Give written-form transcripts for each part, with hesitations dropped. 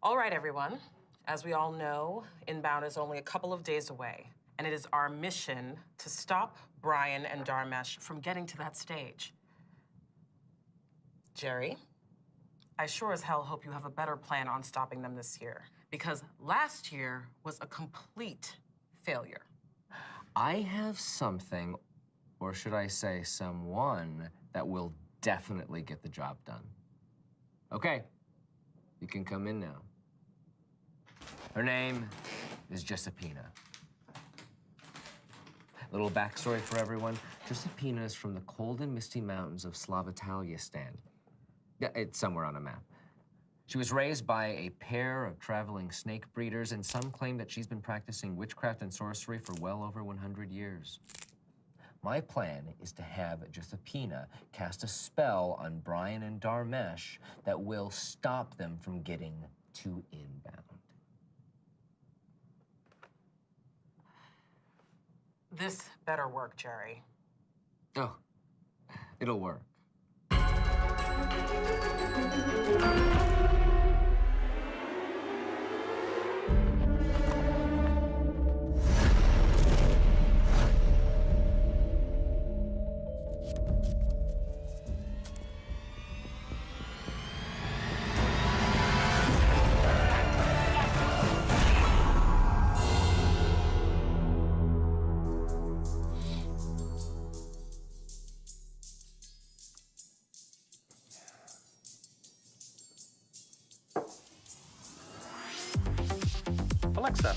All right, everyone. As we all know, inbound is only a couple of days away, and it is our mission to stop Brian and Dharmesh from getting to that stage. Jerry, I sure as hell hope you have a better plan on stopping them this year, because last year was a complete failure. I have something, or should I say someone, that will definitely get the job done. Okay, you can come in now. Her name is Giuseppina. Little backstory for everyone. Giuseppina is from the cold and misty mountains of Slavitalistan. Yeah, it's somewhere on a map. She was raised by a pair of traveling snake breeders, and some claim that she's been practicing witchcraft and sorcery for well over 100 years. My plan is to have Giuseppina cast a spell on Brian and Dharmesh that will stop them from getting to inbound. This better work, Jerry. Oh, it'll work. Alexa.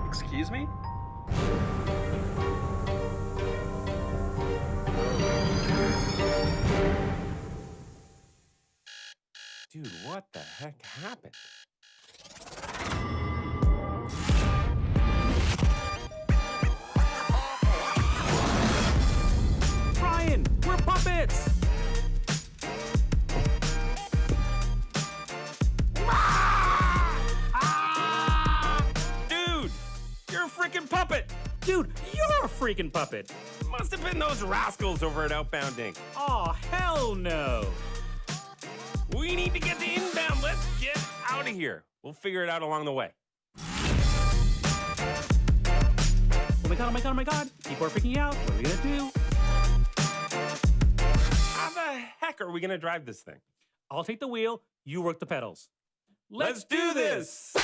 Excuse me? Dude, what the heck happened? Brian, we're puppets! Puppet! Dude, you're a freaking puppet! Must have been those rascals over at Outbound Inc. Aw, hell no! We need to get to inbound. Let's get out of here. We'll figure it out along the way. Oh my god, oh my god, oh my god! People are freaking out. What are we gonna do? How the heck are we gonna drive this thing? I'll take the wheel, you work the pedals. Let's do this!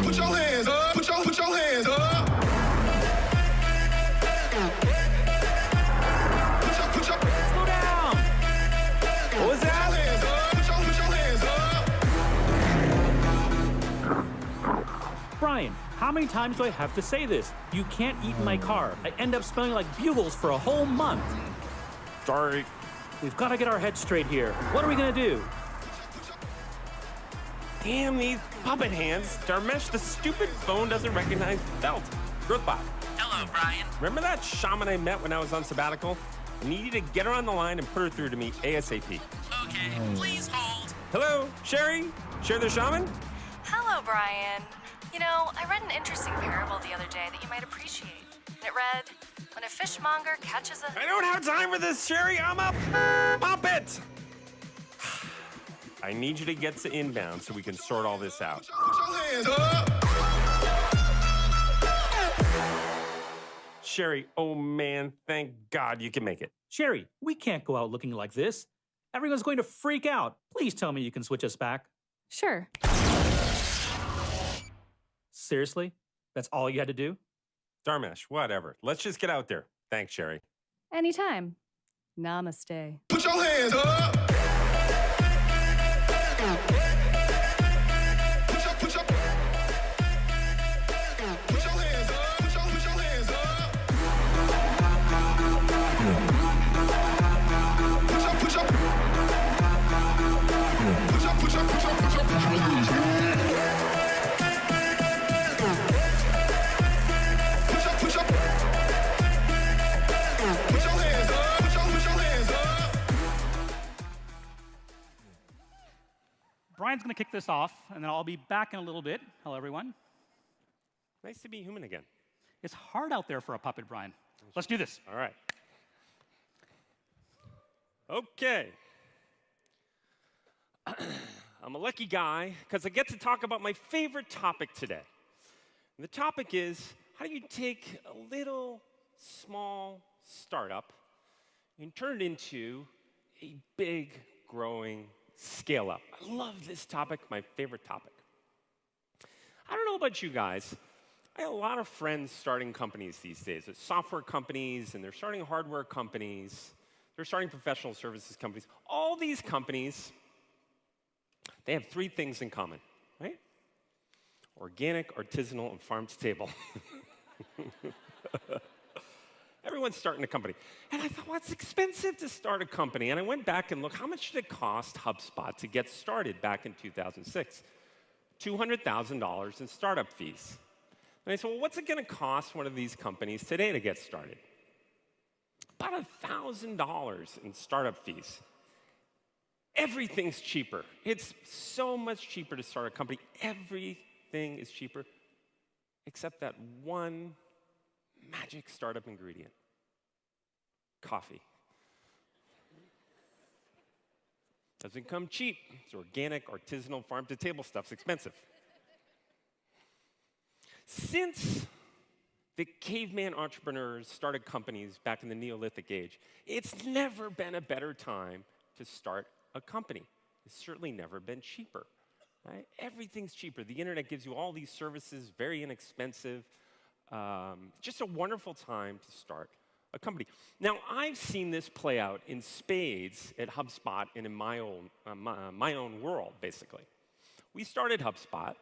Put your hands up, put your hands up. Put your Slow down. What was that? hands up, put your hands up. Brian, how many times do I have to say this? You can't eat in my car. I end up smelling like bugles for a whole month. Sorry. We've got to get our heads straight here. What are we gonna do? Damn these puppet hands. Dharmesh, the stupid phone doesn't recognize felt. Growthbot. Hello, Brian. Remember that shaman I met when I was on sabbatical? I need you to get her on the line and put her through to me ASAP. Okay, please hold. Hello, Sherry? Sherry the shaman? Hello, Brian. You know, I read an interesting parable the other day that you might appreciate. And it read, when a fishmonger catches a... I don't have time for this, Sherry. I'm a puppet. I need you to get to inbound so we can sort all this out. Put your hands up. Sherry, oh man, thank God you can make it. Sherry, we can't go out looking like this. Everyone's going to freak out. Please tell me you can switch us back. Sure. Seriously? That's all you had to do? Dharmesh, whatever. Let's just get out there. Thanks, Sherry. Anytime. Namaste. Put your hands up. Put your hands up. Put your hands up. Brian's going to kick this off, and then I'll be back in a little bit. Hello, everyone. Nice to be human again. It's hard out there for a puppet, Brian. Let's do this. All right. Okay. I'm a lucky guy because I get to talk about my favorite topic today. And the topic is, how do you take a little, small startup and turn it into a big, growing scale-up? I love this topic, my favorite topic. I don't know about you guys. I have a lot of friends starting companies these days. There's software companies, and they're starting hardware companies. They're starting professional services companies. All these companies, they have three things in common, right? Organic, artisanal, and farm to table. Everyone's starting a company. And I thought, well, it's expensive to start a company. And I went back and looked, how much did it cost HubSpot to get started back in 2006? $200,000 in startup fees. And I said, well, what's it going to cost one of these companies today to get started? About $1,000 in startup fees. Everything's cheaper. It's so much cheaper to start a company. Everything is cheaper, except that one magic startup ingredient: coffee. Doesn't come cheap. It's organic, artisanal, farm-to-table stuff's expensive. Since the caveman entrepreneurs started companies back in the Neolithic age, it's never been a better time to start a company. It's certainly never been cheaper. Right? Everything's cheaper. The internet gives you all these services, very inexpensive. Just a wonderful time to start a company. Now, I've seen this play out in spades at HubSpot and in my own world, basically. We started HubSpot.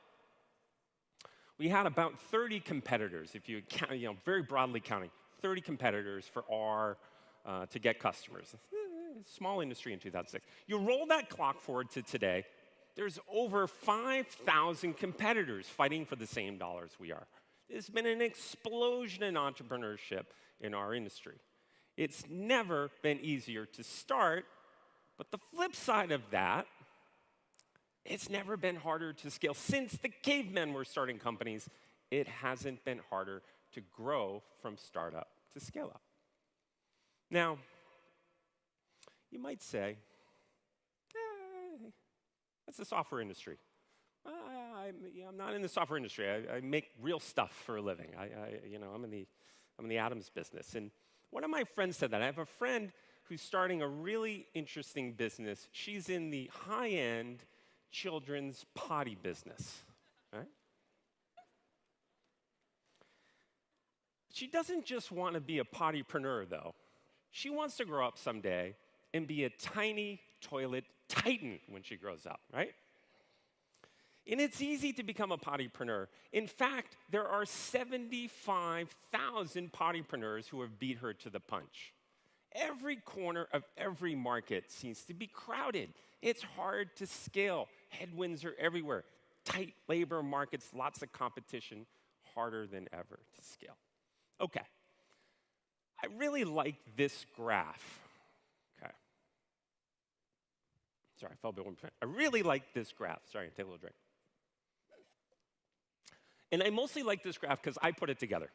We had about 30 competitors, if you count, very broadly counting, 30 competitors for to get customers. Small industry in 2006. You roll that clock forward to today, there's over 5,000 competitors fighting for the same dollars we are. There's been an explosion in entrepreneurship in our industry. It's never been easier to start, but the flip side of that, it's never been harder to scale. Since the cavemen were starting companies, it hasn't been harder to grow from startup to scale up. Now, you might say, that's the software industry. I'm not in the software industry. I make real stuff for a living. I'm in the atoms business. And one of my friends said that. I have a friend who's starting a really interesting business. She's in the high-end children's potty business. Right? She doesn't just want to be a pottypreneur, though. She wants to grow up someday and be a tiny toilet titan when she grows up, right? And it's easy to become a pottypreneur. In fact, there are 75,000 pottypreneurs who have beat her to the punch. Every corner of every market seems to be crowded. It's hard to scale. Headwinds are everywhere. Tight labor markets, lots of competition, harder than ever to scale. Okay. I really like this graph. Okay. Sorry, I fell a bit. I really like this graph. Sorry, take a little drink. And I mostly like this graph because I put it together.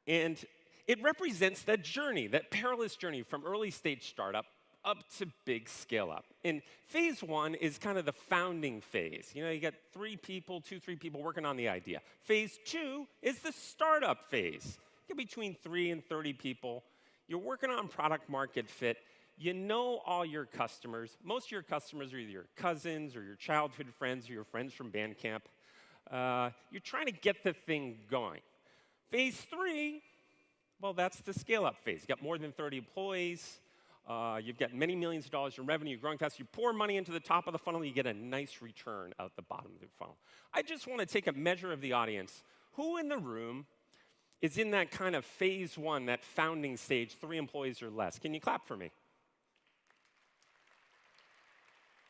And it represents that journey, that perilous journey from early stage startup up to big scale up. And phase one is kind of the founding phase. You get 3 people, 2-3 people working on the idea. Phase two is the startup phase. You get between 3 and 30 people. You're working on product market fit. You know all your customers. Most of your customers are either your cousins or your childhood friends or your friends from band camp. You're trying to get the thing going. Phase three, well, that's the scale-up phase. You've got more than 30 employees. You've got many millions of dollars in revenue. You're growing fast. You pour money into the top of the funnel. You get a nice return out the bottom of the funnel. I just want to take a measure of the audience. Who in the room is in that kind of phase one, that founding stage, 3 employees or less? Can you clap for me?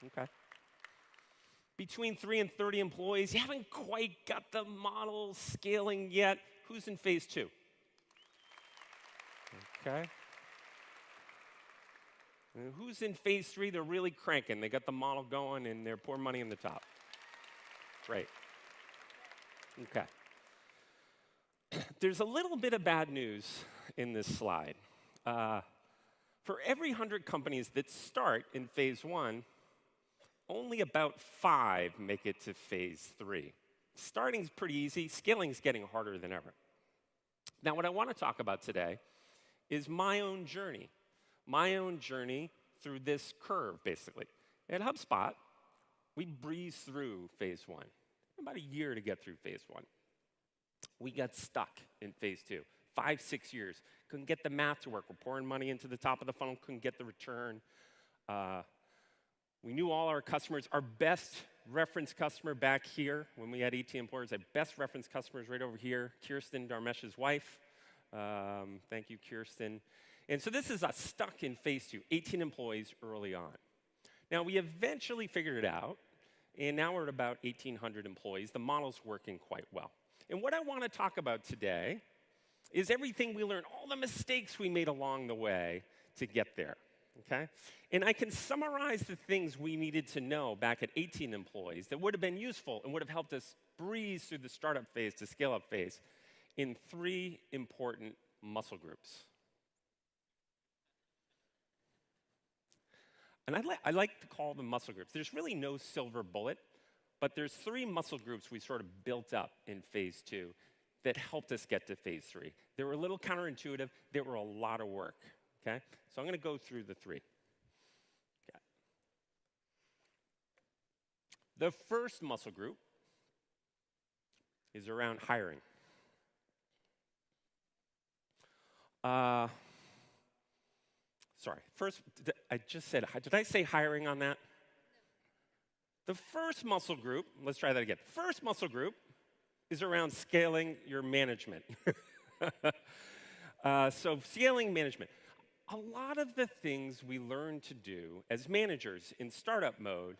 Okay. Between 3 and 30 employees, you haven't quite got the model scaling yet. Who's in phase two? Okay. And who's in phase 3? They're really cranking. They got the model going, and they're pouring money in the top. Great. Okay. There's a little bit of bad news in this slide. For every 100 companies that start in phase 1, only about 5 make it to phase 3. Starting's pretty easy. Scaling's getting harder than ever. Now, what I want to talk about today is my own journey through this curve, basically. At Hubspot, we breezed through phase 1. About a year to get through phase 1. We got stuck in phase 2. 5, 6 years. Couldn't get the math to work. We're pouring money into the top of the funnel, couldn't get the return. We knew all our customers. Our best reference customer back here, when we had 18 employers, our best reference customer is right over here, Halligan Dharmesh's wife. Thank you, Kirsten. And so this is us stuck in phase 2, 18 employees early on. Now, we eventually figured it out, and now we're at about 1,800 employees. The model's working quite well. And what I want to talk about today is everything we learned, all the mistakes we made along the way to get there, okay? And I can summarize the things we needed to know back at 18 employees that would have been useful and would have helped us breeze through the startup phase to scale-up phase in 3 important muscle groups. And I like to call them muscle groups. There's really no silver bullet, but there's 3 muscle groups we sort of built up in phase 2 that helped us get to phase 3. They were a little counterintuitive. They were a lot of work, okay? So I'm going to go through the 3. Okay. The first muscle group is around hiring. Sorry, first, I just said, did I say hiring on that? The first muscle group, let's try that again. First muscle group is around scaling your management. So scaling management. A lot of the things we learned to do as managers in startup mode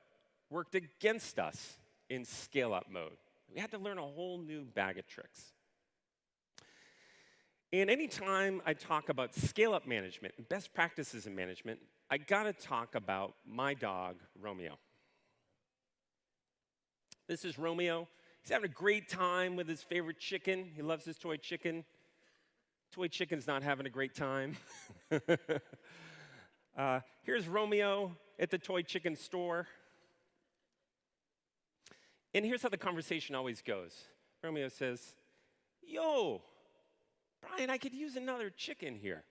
worked against us in scale-up mode. We had to learn a whole new bag of tricks. And anytime I talk about scale-up management and best practices in management, I gotta talk about my dog, Romeo. This is Romeo. He's having a great time with his favorite chicken. He loves his toy chicken. Toy chicken's not having a great time. Here's Romeo at the toy chicken store. And here's how the conversation always goes. Romeo says, "Yo, Brian, I could use another chicken here."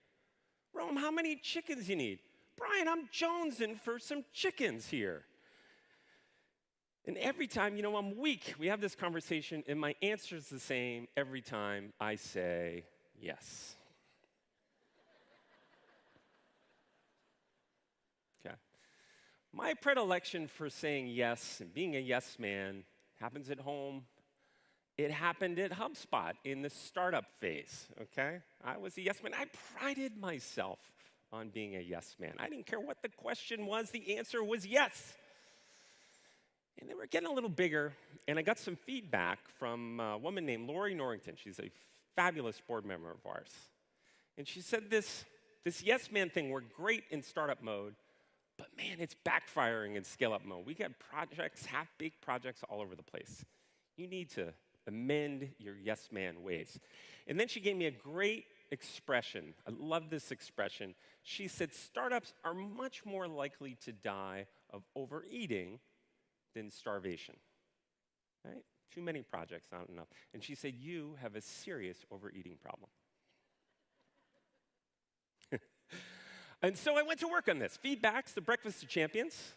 "Rome, how many chickens you need?" "Brian, I'm jonesing for some chickens here." And every time, I'm weak. We have this conversation, and my answer is the same every time. I say yes. Okay. My predilection for saying yes and being a yes man happens at home. It happened at Hubspot in the startup phase, okay? I was a yes man. I prided myself on being a yes man. I didn't care what the question was. The answer was yes. And they were getting a little bigger, and I got some feedback from a woman named Lori Norrington. She's a fabulous board member of ours. And she said this yes man thing worked great in startup mode, but man, it's backfiring in scale-up mode. We get projects, half-baked projects all over the place. You need to amend your yes man ways. And then she gave me a great expression. I love this expression. She said, startups are much more likely to die of overeating than starvation. Right? Too many projects, not enough. And she said, you have a serious overeating problem. And so I went to work on this. Feedback's the Breakfast of Champions.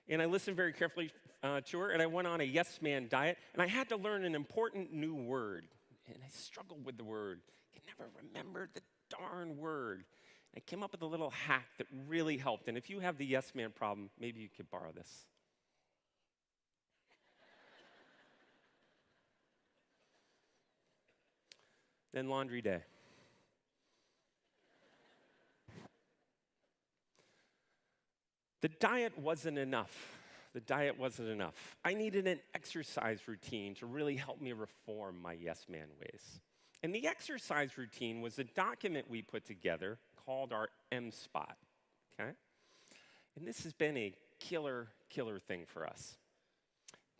And I listened very carefully to her, and I went on a yes man diet, and I had to learn an important new word. And I struggled with the word. I could never remember the darn word. I came up with a little hack that really helped. And if you have the yes man problem, maybe you could borrow this. Then laundry day. The diet wasn't enough. The diet wasn't enough. I needed an exercise routine to really help me reform my yes man ways. And the exercise routine was a document we put together called our M-Spot, okay? And this has been a killer thing for us.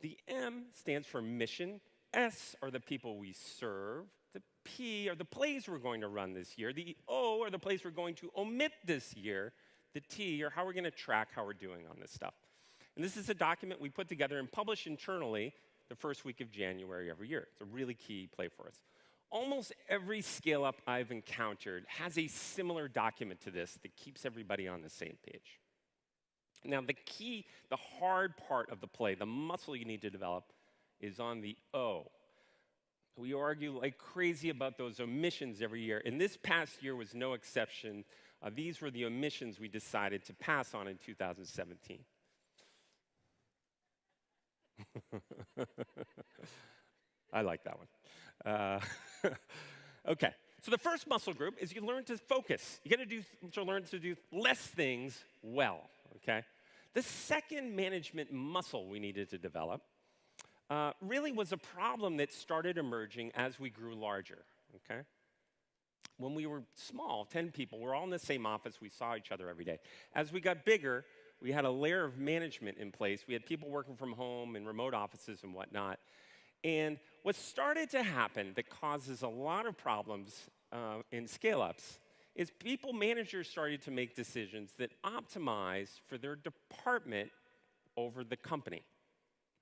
The M stands for mission. S are the people we serve. The P are the plays we're going to run this year. The O are the plays we're going to omit this year. The T are how we're going to track how we're doing on this stuff. And this is a document we put together and publish internally the first week of January every year. It's a really key play for us. Almost every scale-up I've encountered has a similar document to this that keeps everybody on the same page. Now, the key, the hard part of the play, the muscle you need to develop, is on the O. We argue like crazy about those omissions every year, and this past year was no exception. These were the omissions we decided to pass on in 2017. I like that one. Okay, so the first muscle group is you learn to focus. You got to learn to do less things well, okay? The second management muscle we needed to develop really was a problem that started emerging as we grew larger, okay? When we were small, 10 people, we're all in the same office, we saw each other every day. As we got bigger, we had a layer of management in place. We had people working from home in remote offices and whatnot. And what started to happen that causes a lot of problems in scale-ups is managers started to make decisions that optimize for their department over the company,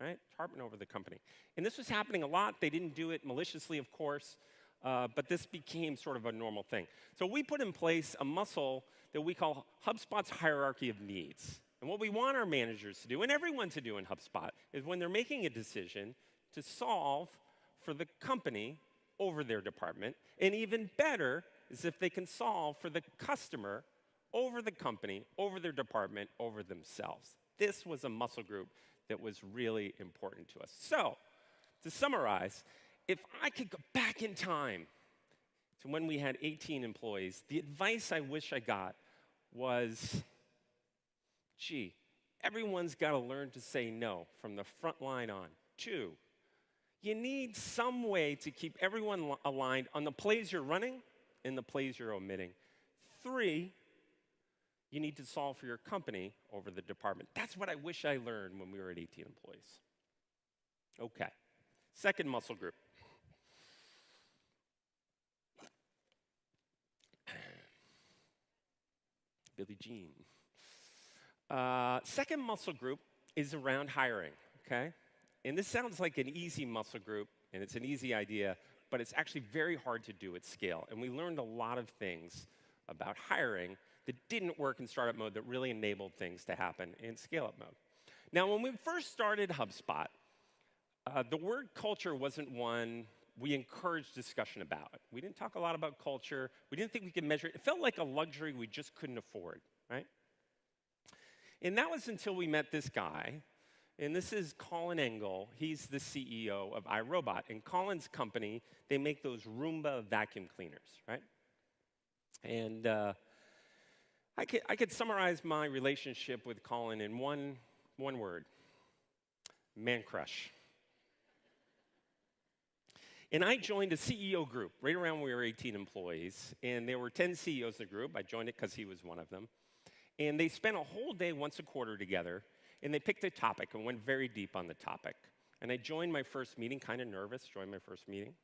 right? Department over the company. And this was happening a lot. They didn't do it maliciously, of course, but this became sort of a normal thing. So we put in place a muscle that we call HubSpot's hierarchy of needs. And what we want our managers to do, and everyone to do in HubSpot, is when they're making a decision to solve for the company over their department, and even better is if they can solve for the customer over the company, over their department, over themselves. This was a muscle group that was really important to us. So, to summarize, if I could go back in time to when we had 18 employees, the advice I wish I got was, gee, everyone's got to learn to say no from the front line on. 2, you need some way to keep everyone aligned on the plays you're running and the plays you're omitting. 3, you need to solve for your company over the department. That's what I wish I learned when we were at 18 employees. Okay, second muscle group. Billie Jean. Second muscle group is around hiring, okay? And this sounds like an easy muscle group, and it's an easy idea, but it's actually very hard to do at scale. And we learned a lot of things about hiring that didn't work in startup mode that really enabled things to happen in scale-up mode. Now, when we first started HubSpot, the word culture wasn't one we encouraged discussion about. We didn't talk a lot about culture. We didn't think we could measure it. It felt like a luxury we just couldn't afford, right? And that was until we met this guy. And this is Colin Engel. He's the CEO of iRobot. And Colin's company, they make those Roomba vacuum cleaners, right? And I could summarize my relationship with Colin in one word: man crush. And I joined a CEO group right around when we were 18 employees. And there were 10 CEOs in the group. I joined it because he was one of them. And they spent a whole day once a quarter together. And they picked a topic and went very deep on the topic. And I joined my first meeting, kind of nervous, joined my first meeting.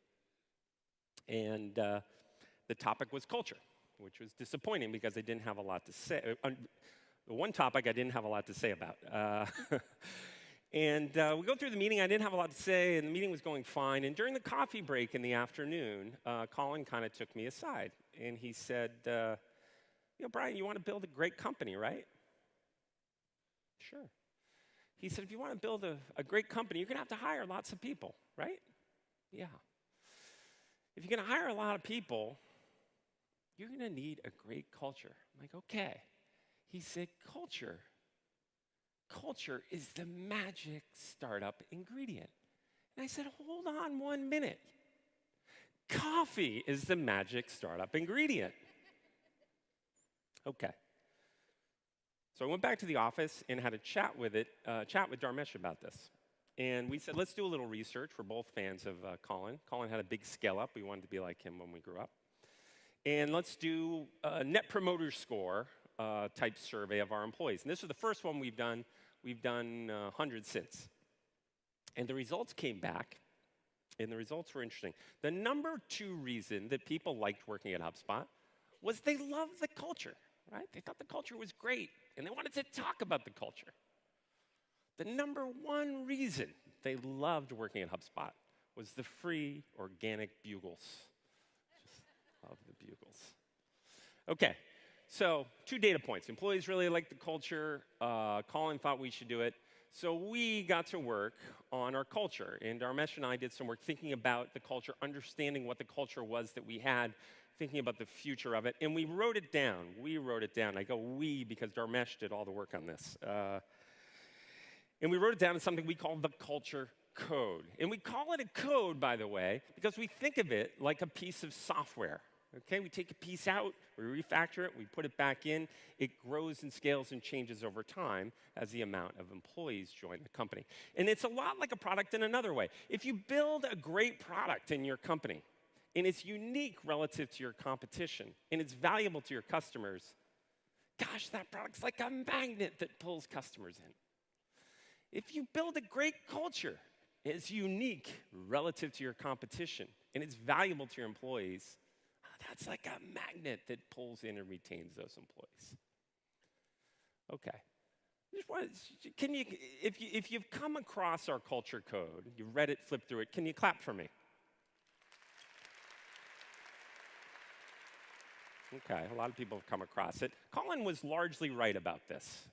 And the topic was culture, which was disappointing because I didn't have a lot to say. The one topic I didn't have a lot to say about. And we go through the meeting, I didn't have a lot to say, and the meeting was going fine. And during the coffee break in the afternoon, Colin kind of took me aside. And he said, Brian, you want to build a great company, right? Sure. He said, if you want to build a great company, you're going to have to hire lots of people, right? Yeah. If you're going to hire a lot of people, you're going to need a great culture. I'm like, okay. He said, culture. Culture is the magic startup ingredient. And I said, hold on 1 minute. Coffee is the magic startup ingredient. Okay. So I went back to the office and had a chat with Dharmesh about this. And we said, let's do a little research. We're both fans of Colin. Colin had a big scale up. We wanted to be like him when we grew up. And let's do a net promoter score type survey of our employees. And this was the first one we've done. We've done hundreds since. And the results came back, and the results were interesting. The number 2 reason that people liked working at HubSpot was they loved the culture, right? They thought the culture was great, and they wanted to talk about the culture. The number 1 reason they loved working at HubSpot was the free organic bugles. Just love the bugles. Okay, so 2 data points. Employees really liked the culture. Colin thought we should do it. So we got to work on our culture, and Dharmesh and I did some work thinking about the culture, understanding what the culture was that we had, thinking about the future of it, and we wrote it down. We wrote it down. I go we because Dharmesh did all the work on this. And we wrote it down in something we call the culture code. And we call it a code, by the way, because we think of it like a piece of software. Okay, we take a piece out, we refactor it, we put it back in. It grows and scales and changes over time as the amount of employees join the company. And it's a lot like a product in another way. If you build a great product in your company, and it's unique relative to your competition, and it's valuable to your customers, gosh, that product's like a magnet that pulls customers in. If you build a great culture, it's unique relative to your competition, and it's valuable to your employees, that's like a magnet that pulls in and retains those employees. Okay. Can you, if you've come across our culture code, you've read it, flipped through it, can you clap for me? Okay, a lot of people have come across it. Colin was largely right about this.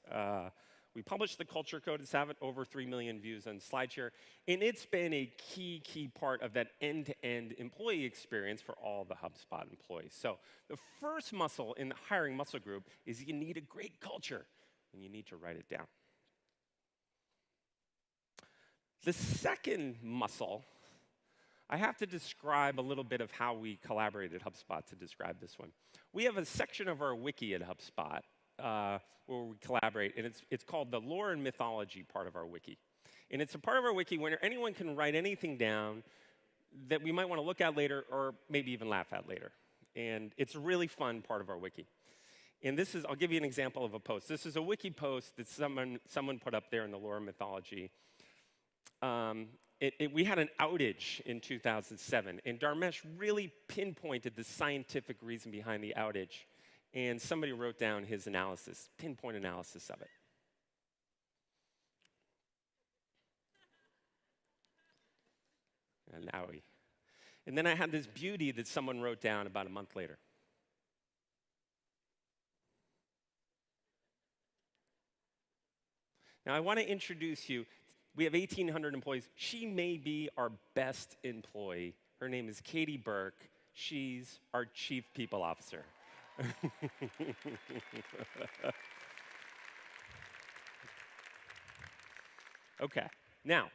We published the culture code. It's had over 3 million views on SlideShare. And it's been a key part of that end-to-end employee experience for all the HubSpot employees. So the first muscle in the hiring muscle group is you need a great culture, and you need to write it down. The second muscle, I have to describe a little bit of how we collaborated at HubSpot to describe this one. We have a section of our wiki at HubSpot where we collaborate, and it's called the lore and mythology part of our wiki. And it's a part of our wiki where anyone can write anything down that we might want to look at later or maybe even laugh at later. And it's a really fun part of our wiki. And this is, I'll give you an example of a post. This is a wiki post that someone put up there in the lore and mythology. We had an outage in 2007, and Dharmesh really pinpointed the scientific reason behind the outage. And somebody wrote down his analysis, pinpoint analysis of it. And owie. And then I had this beauty that someone wrote down about a month later. Now I want to introduce you. We have 1,800 employees. She may be our best employee. Her name is Katie Burke. She's our Chief People Officer. Okay, now,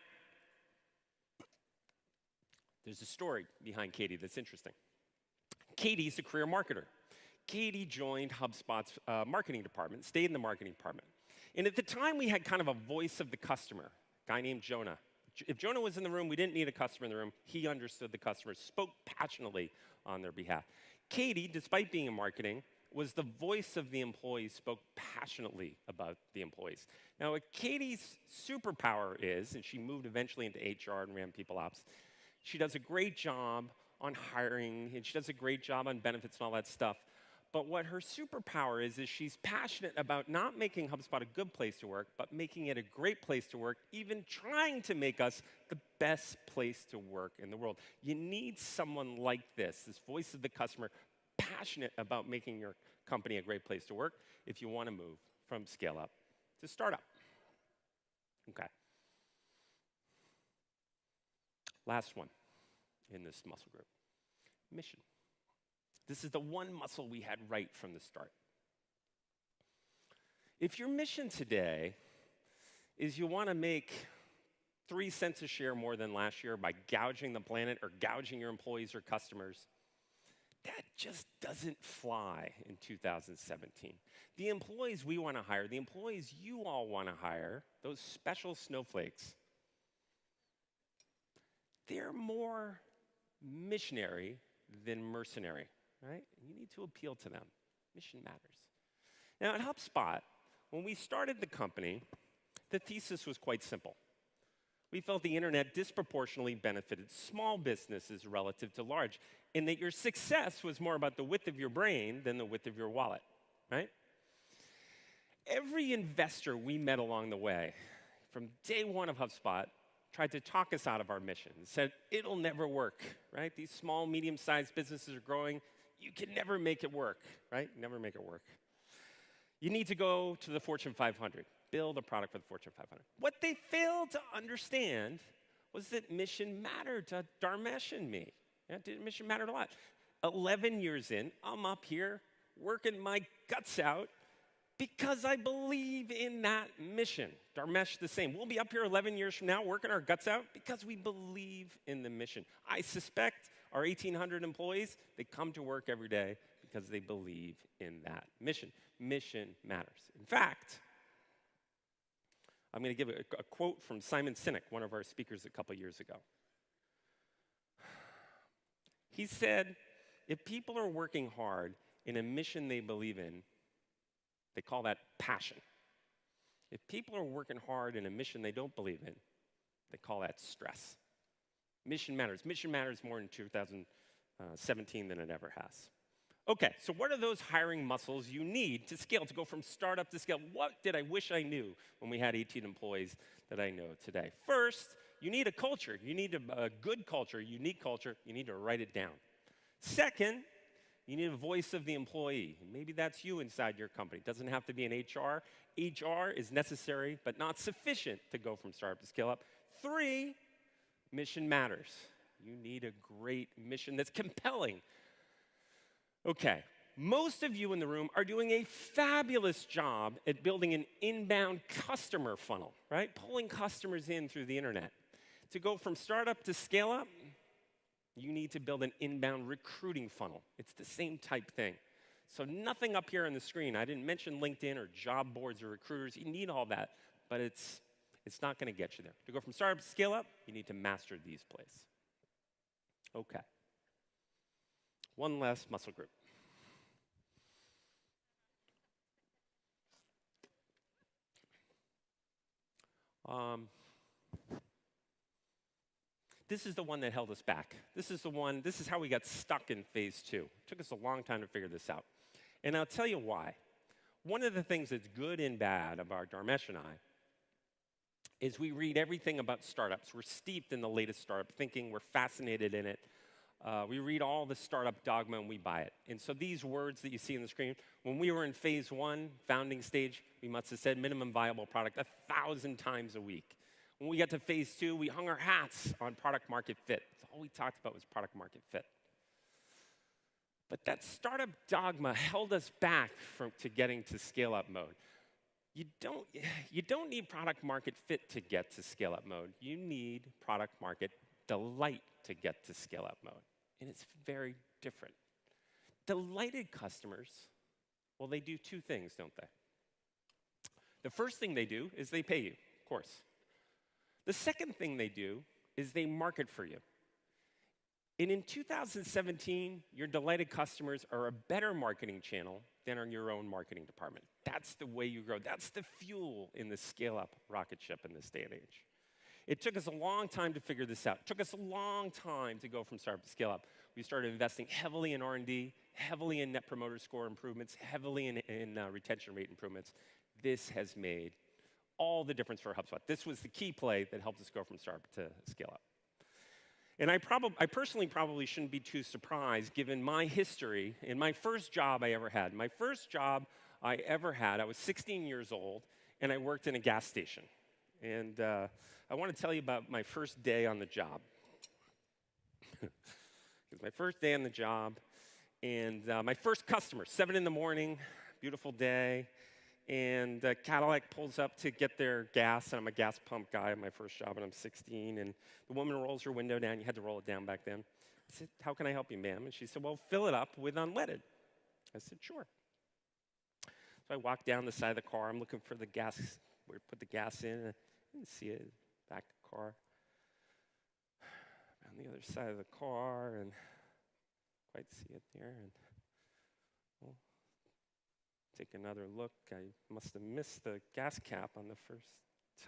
there's a story behind Katie that's interesting. Katie's a career marketer. Katie joined HubSpot's marketing department, stayed in the marketing department. And at the time, we had kind of a voice of the customer, a guy named Jonah. If Jonah was in the room, we didn't need a customer in the room. He understood the customers, spoke passionately on their behalf. Katie, despite being in marketing, was the voice of the employees, spoke passionately about the employees. Now, what Katie's superpower is, and she moved eventually into HR and ran people ops, she does a great job on hiring, and she does a great job on benefits and all that stuff. But what her superpower is she's passionate about not making HubSpot a good place to work, but making it a great place to work, even trying to make us the best place to work in the world. You need someone like this voice of the customer, passionate about making your company a great place to work if you want to move from scale up to startup. Okay. Last one in this muscle group, mission. This is the one muscle we had right from the start. If your mission today is you want to make 3 cents a share more than last year by gouging the planet or gouging your employees or customers, that just doesn't fly in 2017. The employees we want to hire, the employees you all want to hire, those special snowflakes, they're more missionary than mercenary, right? You need to appeal to them. Mission matters. Now, at HubSpot, when we started the company, the thesis was quite simple. We felt the internet disproportionately benefited small businesses relative to large, and that your success was more about the width of your brain than the width of your wallet, right? Every investor we met along the way, from day one of HubSpot, tried to talk us out of our mission, said, it'll never work, right? These small, medium-sized businesses are growing. You can never make it work, right? Never make it work. You need to go to the Fortune 500, build a product for the Fortune 500. What they failed to understand was that mission mattered to Dharmesh and me. Yeah, mission mattered a lot. 11 years in, I'm up here working my guts out because I believe in that mission. Dharmesh, the same. We'll be up here 11 years from now working our guts out because we believe in the mission. I suspect our 1,800 employees, they come to work every day because they believe in that mission. Mission matters. In fact, I'm going to give a quote from Simon Sinek, one of our speakers a couple years ago. He said, if people are working hard in a mission they believe in, they call that passion. If people are working hard in a mission they don't believe in, they call that stress. Mission matters. Mission matters more in 2017 than it ever has. Okay, so what are those hiring muscles you need to scale, to go from startup to scale? What did I wish I knew when we had 18 employees that I know today? First, you need a culture. You need a good culture, a unique culture. You need to write it down. Second, you need a voice of the employee. Maybe that's you inside your company. It doesn't have to be an HR. HR is necessary, but not sufficient to go from startup to scale up. 3, mission matters. You need a great mission that's compelling. Okay, most of you in the room are doing a fabulous job at building an inbound customer funnel, right? Pulling customers in through the internet. To go from startup to scale up, you need to build an inbound recruiting funnel. It's the same type thing. So nothing up here on the screen. I didn't mention LinkedIn or job boards or recruiters. You need all that, but it's not going to get you there. To go from startup to scale up, you need to master these plays. Okay. One last muscle group. This is the one that held us back. This is how we got stuck in phase 2. It took us a long time to figure this out. And I'll tell you why. One of the things that's good and bad about Dharmesh and I is we read everything about startups. We're steeped in the latest startup thinking. We're fascinated in it. We read all the startup dogma and we buy it. And so these words that you see on the screen, when we were in phase 1, founding stage, we must have said minimum viable product 1,000 times a week. When we got to phase 2, we hung our hats on product market fit. All we talked about was product market fit. But that startup dogma held us back to getting to scale up mode. You don't need product market fit to get to scale up mode. You need product market delight to get to scale up mode. And it's very different. Delighted customers, well, they do 2 things, don't they? The first thing they do is they pay you, of course. The second thing they do is they market for you. And in 2017, your delighted customers are a better marketing channel than in your own marketing department. That's the way you grow. That's the fuel in the scale-up rocket ship in this day and age. It took us a long time to figure this out. It took us a long time to go from startup to scale up. We started investing heavily in R&D, heavily in net promoter score improvements, heavily in retention rate improvements. This has made all the difference for HubSpot. This was the key play that helped us go from startup to scale up. And I personally probably shouldn't be too surprised given my history in my first job I ever had. My first job I ever had, I was 16 years old, and I worked in a gas station. And I want to tell you about my first day on the job. It was my first day on the job, and my first customer, 7 in the morning, beautiful day, and Cadillac pulls up to get their gas, and I'm a gas pump guy on my first job, and I'm 16, and the woman rolls her window down. You had to roll it down back then. I said, how can I help you, ma'am? And she said, well, fill it up with unleaded. I said, sure. So I walked down the side of the car. I'm looking for the gas, where to put the gas in. I didn't see it. Back of the car. On the other side of the car, and quite see it there. And well, take another look. I must have missed the gas cap on the first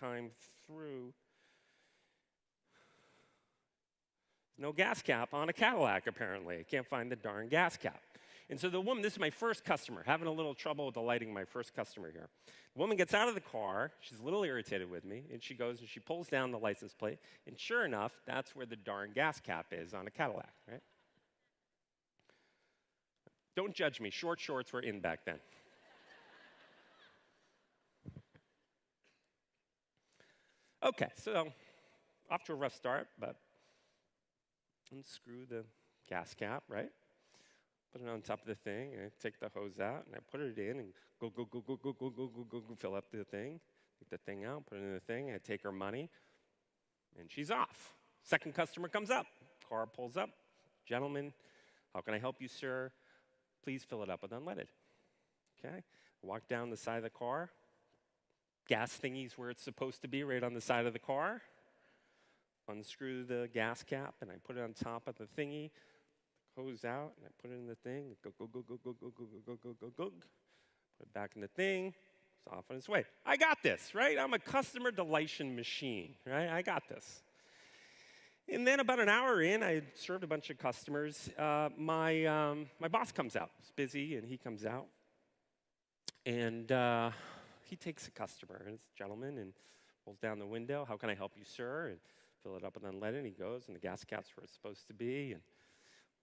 time through. There's no gas cap on a Cadillac, apparently. I can't find the darn gas cap. And so the woman, this is my first customer, having a little trouble with delighting my first customer here. The woman gets out of the car, she's a little irritated with me, and she goes and she pulls down the license plate, and sure enough, that's where the darn gas cap is on a Cadillac, right? Don't judge me, short shorts were in back then. Okay, so off to a rough start, but unscrew the gas cap, right? Put it on top of the thing, and I take the hose out, and I put it in, and go, fill up the thing. Take the thing out, put it in the thing, and I take her money, and she's off. Second customer comes up. Car pulls up. Gentlemen, how can I help you, sir? Please fill it up with unleaded. Okay? Walk down the side of the car. Gas thingy's where it's supposed to be, right on the side of the car. Unscrew the gas cap, and I put it on top of the thingy. Hose out, and I put it in the thing. Go. Put it back in the thing. It's off on its way. I got this, right? I'm a customer delightion machine, right? I got this. And then about an hour in, I served a bunch of customers. My boss comes out. He's busy, and he comes out. And he takes a customer, and it's a gentleman, and pulls down the window. How can I help you, sir? And fill it up with unleaded. And he goes, and the gas cap's where it's supposed to be, and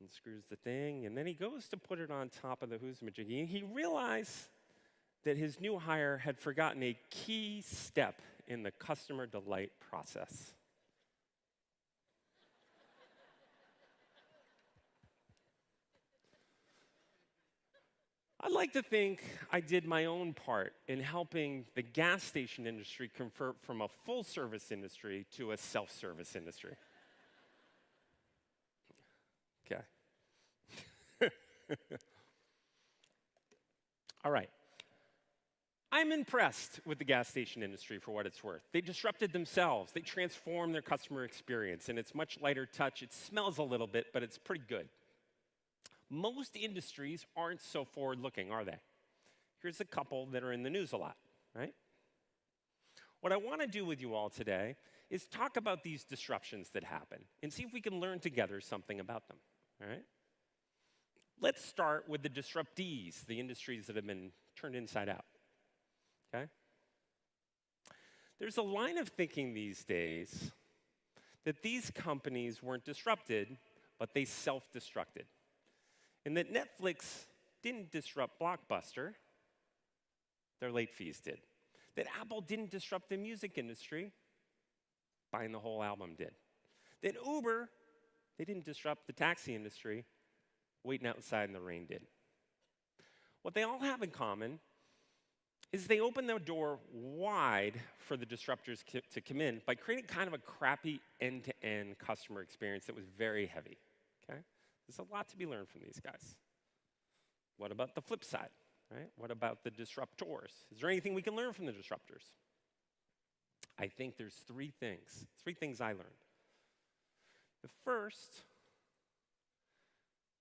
unscrews the thing. And then he goes to put it on top of the who's-majiggy. And he realized that his new hire had forgotten a key step in the customer delight process. I'd like to think I did my own part in helping the gas station industry convert from a full-service industry to a self-service industry. Okay. All right. I'm impressed with the gas station industry for what it's worth. They disrupted themselves. They transformed their customer experience, and it's much lighter touch. It smells a little bit, but it's pretty good. Most industries aren't so forward-looking, are they? Here's a couple that are in the news a lot, right? What I want to do with you all today is talk about these disruptions that happen and see if we can learn together something about them, all right? Let's start with the disruptees, the industries that have been turned inside out, okay? There's a line of thinking these days that these companies weren't disrupted, but they self-destructed. And that Netflix didn't disrupt Blockbuster, their late fees did. That Apple didn't disrupt the music industry, buying the whole album did. That Uber, they didn't disrupt the taxi industry, waiting outside in the rain did. What they all have in common is they opened their door wide for the disruptors to come in by creating kind of a crappy end-to-end customer experience that was very heavy, okay? There's a lot to be learned from these guys. What about the flip side, right? What about the disruptors? Is there anything we can learn from the disruptors? I think there's three things I learned. The first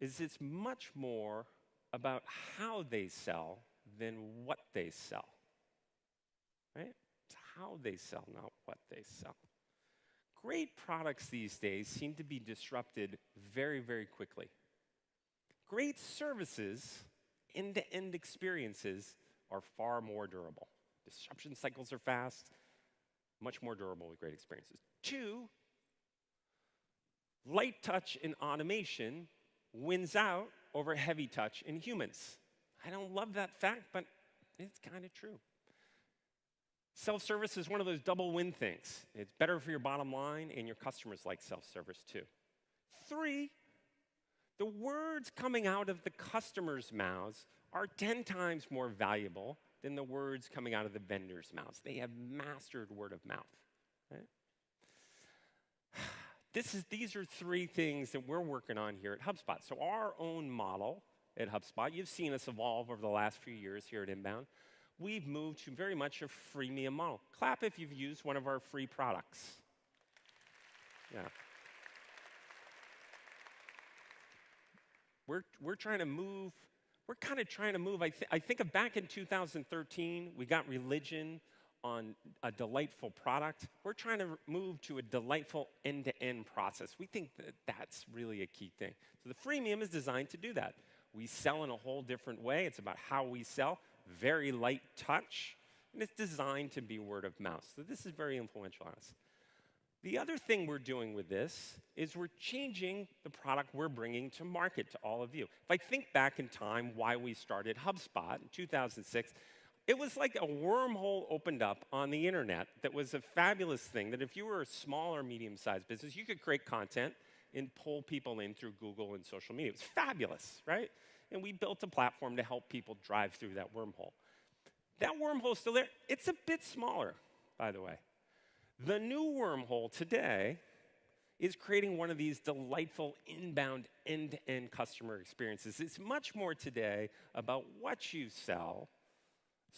is it's much more about how they sell than what they sell, right? It's how they sell, not what they sell. Great products these days seem to be disrupted very, very quickly. Great services, end-to-end experiences, are far more durable. Disruption cycles are fast, much more durable with great experiences. 2, light touch and automation wins out over heavy touch in humans. I don't love that fact, but it's kind of true. Self-service is one of those double win things. It's better for your bottom line, and your customers like self-service too. 3, the words coming out of the customers' mouths are 10 times more valuable than the words coming out of the vendors' mouths. They have mastered word of mouth. Right? These are 3 things that we're working on here at HubSpot. So our own model at HubSpot, you've seen us evolve over the last few years here at Inbound. We've moved to very much a freemium model. Clap if you've used one of our free products. Yeah. We're trying to move we're kind of trying to move. I think of back in 2013, we got religion on a delightful product. We're trying to move to a delightful end-to-end process. We think that that's really a key thing. So the freemium is designed to do that. We sell in a whole different way. It's about how we sell, very light touch, and it's designed to be word of mouth. So this is very influential on us. The other thing we're doing with this is we're changing the product we're bringing to market to all of you. If I think back in time why we started HubSpot in 2006, it was like a wormhole opened up on the internet that was a fabulous thing that if you were a small or medium-sized business, you could create content and pull people in through Google and social media. It was fabulous, right? And we built a platform to help people drive through that wormhole. That wormhole's still there. It's a bit smaller, by the way. The new wormhole today is creating one of these delightful inbound end-to-end customer experiences. It's much more today about what you sell.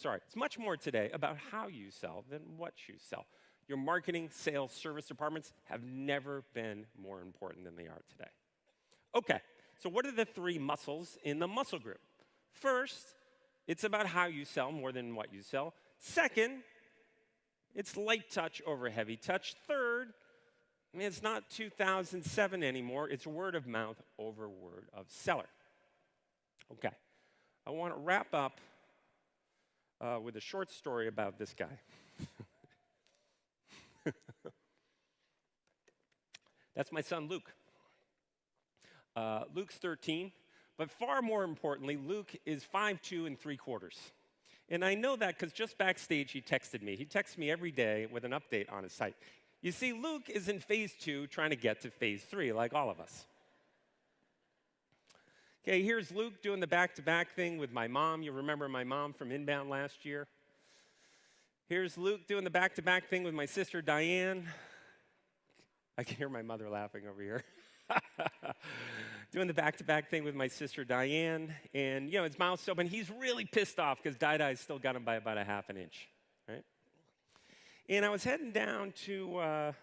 It's much more today about how you sell than what you sell. Your marketing, sales, service departments have never been more important than they are today. Okay, so what are the 3 muscles in the muscle group? First, it's about how you sell more than what you sell. Second, it's light touch over heavy touch. Third, it's not 2007 anymore. It's word of mouth over word of seller. Okay, I want to wrap up with a short story about this guy. That's my son, Luke. Luke's 13, but far more importantly, Luke is 5'2" and 3/4. And I know that because just backstage, he texted me. He texts me every day with an update on his site. You see, Luke is in phase 2, trying to get to phase 3, like all of us. Okay, here's Luke doing the back-to-back thing with my mom. You remember my mom from Inbound last year? Here's Luke doing the back-to-back thing with my sister, Diane. I can hear my mother laughing over here. Doing the back-to-back thing with my sister, Diane. And, you know, his mouth's open. He's really pissed off because Di-Di's still got him by about a half an inch, right? And I was heading down to,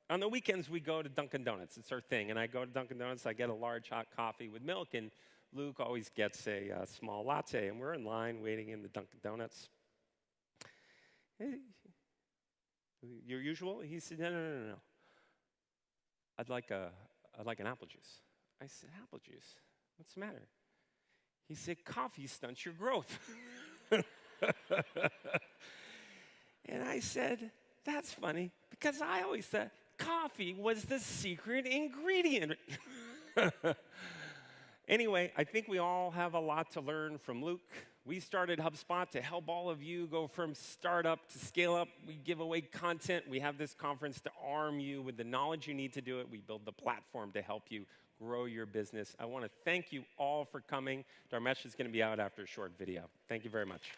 on the weekends, we go to Dunkin' Donuts. It's our thing. And I go to Dunkin' Donuts. I get a large hot coffee with milk. And Luke always gets a small latte. And we're in line waiting in the Dunkin' Donuts. Hey, your usual? He said, no. I'd like an apple juice. I said, apple juice? What's the matter? He said, coffee stunts your growth. And I said, that's funny, because I always thought coffee was the secret ingredient. Anyway, I think we all have a lot to learn from Luke. We started HubSpot to help all of you go from startup to scale up. We give away content. We have this conference to arm you with the knowledge you need to do it. We build the platform to help you grow your business. I want to thank you all for coming. Dharmesh is going to be out after a short video. Thank you very much.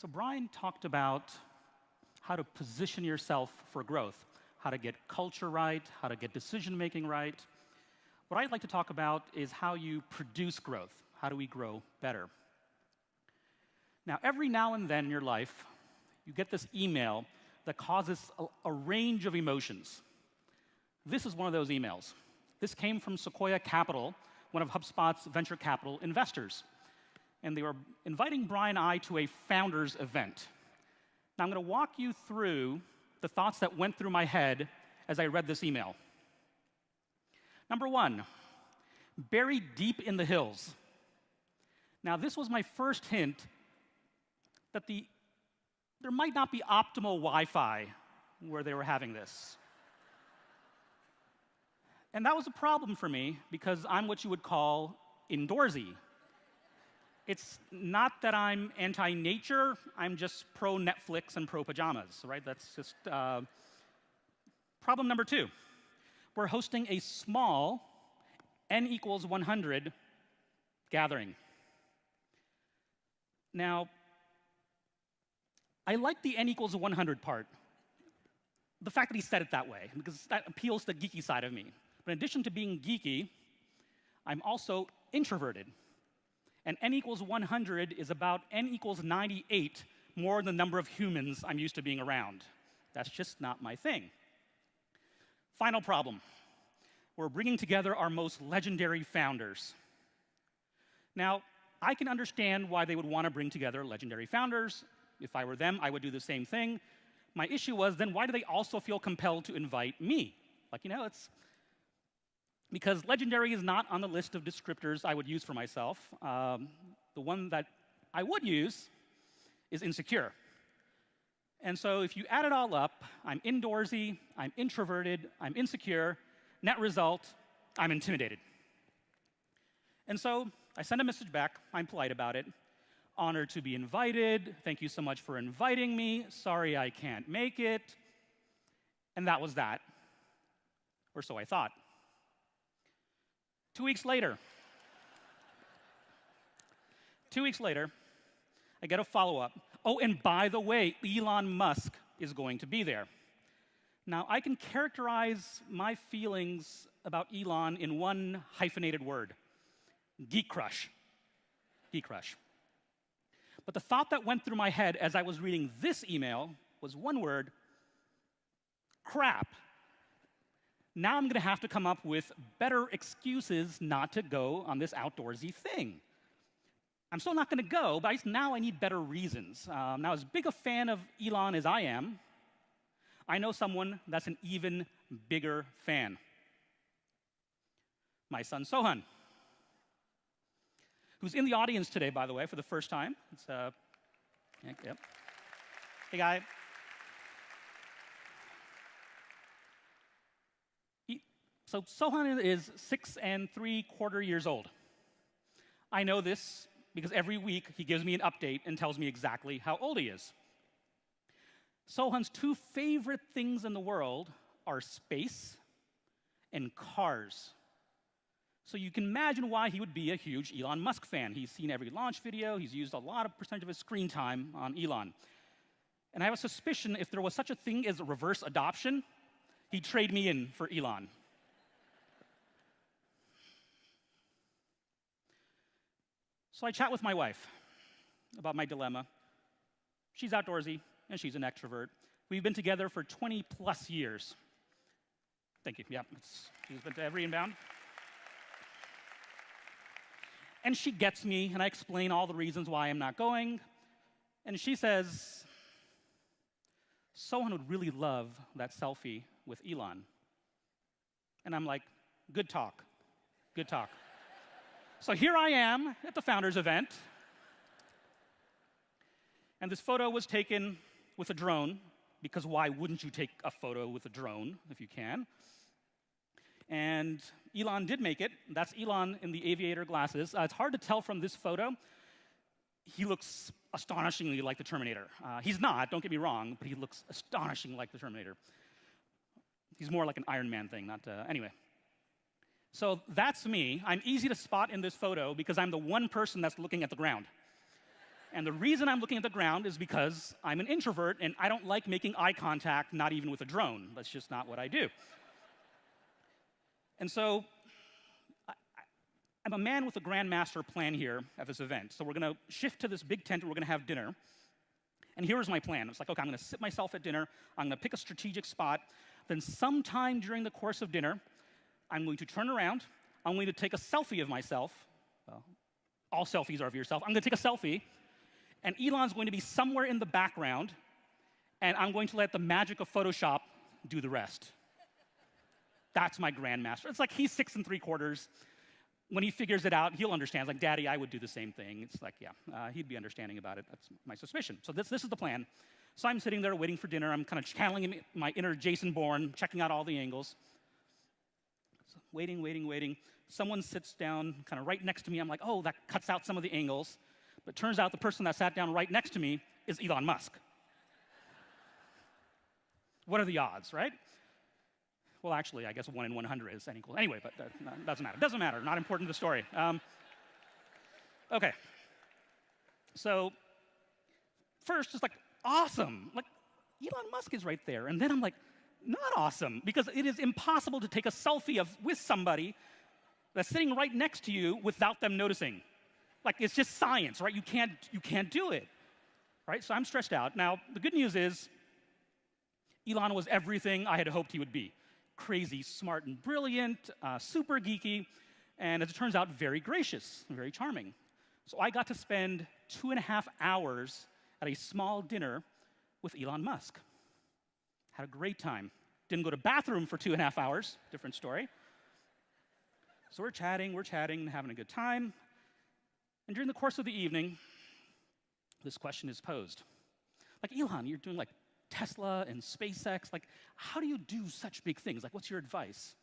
So Brian talked about how to position yourself for growth, how to get culture right, how to get decision-making right. What I'd like to talk about is how you produce growth. How do we grow better? Now, every now and then in your life, you get this email that causes a range of emotions. This is one of those emails. This came from Sequoia Capital, one of HubSpot's venture capital investors. And they were inviting Brian and I to a founders event. Now, I'm going to walk you through the thoughts that went through my head as I read this email. Number one, buried deep in the hills. Now, this was my first hint that there might not be optimal Wi-Fi where they were having this. And that was a problem for me because I'm what you would call indoorsy. It's not that I'm anti-nature, I'm just pro-Netflix and pro-pajamas, right? That's just problem number two. We're hosting a small n equals 100 gathering. Now, I like the n equals 100 part. The fact that he said it that way, because that appeals to the geeky side of me. But in addition to being geeky, I'm also introverted. And n equals 100 is about n equals 98 more than the number of humans I'm used to being around. That's just not my thing. Final problem. We're bringing together our most legendary founders. Now, I can understand why they would want to bring together legendary founders. If I were them, I would do the same thing. My issue was, then why do they also feel compelled to invite me? Like, it's because legendary is not on the list of descriptors I would use for myself. The one that I would use is insecure. And so if you add it all up, I'm indoorsy, I'm introverted, I'm insecure. Net result, I'm intimidated. And so I send a message back. I'm polite about it. Honored to be invited. Thank you so much for inviting me. Sorry I can't make it. And that was that. Or so I thought. 2 weeks later, I get a follow-up. Oh, and by the way, Elon Musk is going to be there. Now, I can characterize my feelings about Elon in one hyphenated word. Geek crush. Geek crush. But the thought that went through my head as I was reading this email was one word: crap. Now I'm going to have to come up with better excuses not to go on this outdoorsy thing. I'm still not going to go, but now I need better reasons. Now, as big a fan of Elon as I am, I know someone that's an even bigger fan. My son, Sohan, who's in the audience today, by the way, for the first time. Yep. Hey, guy. So Sohan is 6 3/4 years old. I know this because every week he gives me an update and tells me exactly how old he is. Sohan's two favorite things in the world are space and cars. So you can imagine why he would be a huge Elon Musk fan. He's seen every launch video. He's used a lot of percentage of his screen time on Elon. And I have a suspicion if there was such a thing as a reverse adoption, he'd trade me in for Elon. So I chat with my wife about my dilemma. She's outdoorsy, and she's an extrovert. We've been together for 20+ years. Thank you. Yeah, she's been to every inbound. And she gets me, and I explain all the reasons why I'm not going. And she says, Sohan would really love that selfie with Elon. And I'm like, good talk. Good talk. So here I am at the founders event. And this photo was taken with a drone, because why wouldn't you take a photo with a drone if you can? And Elon did make it. That's Elon in the aviator glasses. It's hard to tell from this photo. He looks astonishingly like the Terminator. He's not, don't get me wrong, but he looks astonishingly like the Terminator. He's more like an Iron Man thing, not, anyway. So that's me. I'm easy to spot in this photo because I'm the one person that's looking at the ground. And the reason I'm looking at the ground is because I'm an introvert and I don't like making eye contact, not even with a drone. That's just not what I do. And so I'm a man with a grandmaster plan here at this event. So we're going to shift to this big tent and we're going to have dinner. And here was my plan. It's like, okay, I'm going to sit myself at dinner. I'm going to pick a strategic spot. Then sometime during the course of dinner, I'm going to turn around. I'm going to take a selfie of myself. Well, all selfies are of yourself. I'm going to take a selfie. And Elon's going to be somewhere in the background. And I'm going to let the magic of Photoshop do the rest. That's my grandmaster. It's like he's 6 3/4. When he figures it out, he'll understand. It's like, Daddy, I would do the same thing. It's like, yeah, he'd be understanding about it. That's my suspicion. So this is the plan. So I'm sitting there waiting for dinner. I'm kind of channeling my inner Jason Bourne, checking out all the angles. So waiting. Someone sits down kind of right next to me. I'm like, oh, that cuts out some of the angles. But it turns out the person that sat down right next to me is Elon Musk. What are the odds, right? Well, actually, I guess 1 in 100 is n equal. Anyway, but doesn't matter. Doesn't matter. Not important to the story. Okay. So first, it's like, awesome. Like, Elon Musk is right there. And then I'm like, not awesome, because it is impossible to take a selfie with somebody that's sitting right next to you without them noticing. Like, it's just science, right? You can't do it, right? So I'm stressed out. Now, the good news is Elon was everything I had hoped he would be. Crazy, smart, and brilliant, super geeky, and as it turns out, very gracious, and very charming. So I got to spend 2.5 hours at a small dinner with Elon Musk. Had a great time. Didn't go to bathroom for 2.5 hours, different story. So we're chatting, having a good time. And during the course of the evening, this question is posed. Like, Elon, you're doing like Tesla and SpaceX, like, how do you do such big things? Like, what's your advice?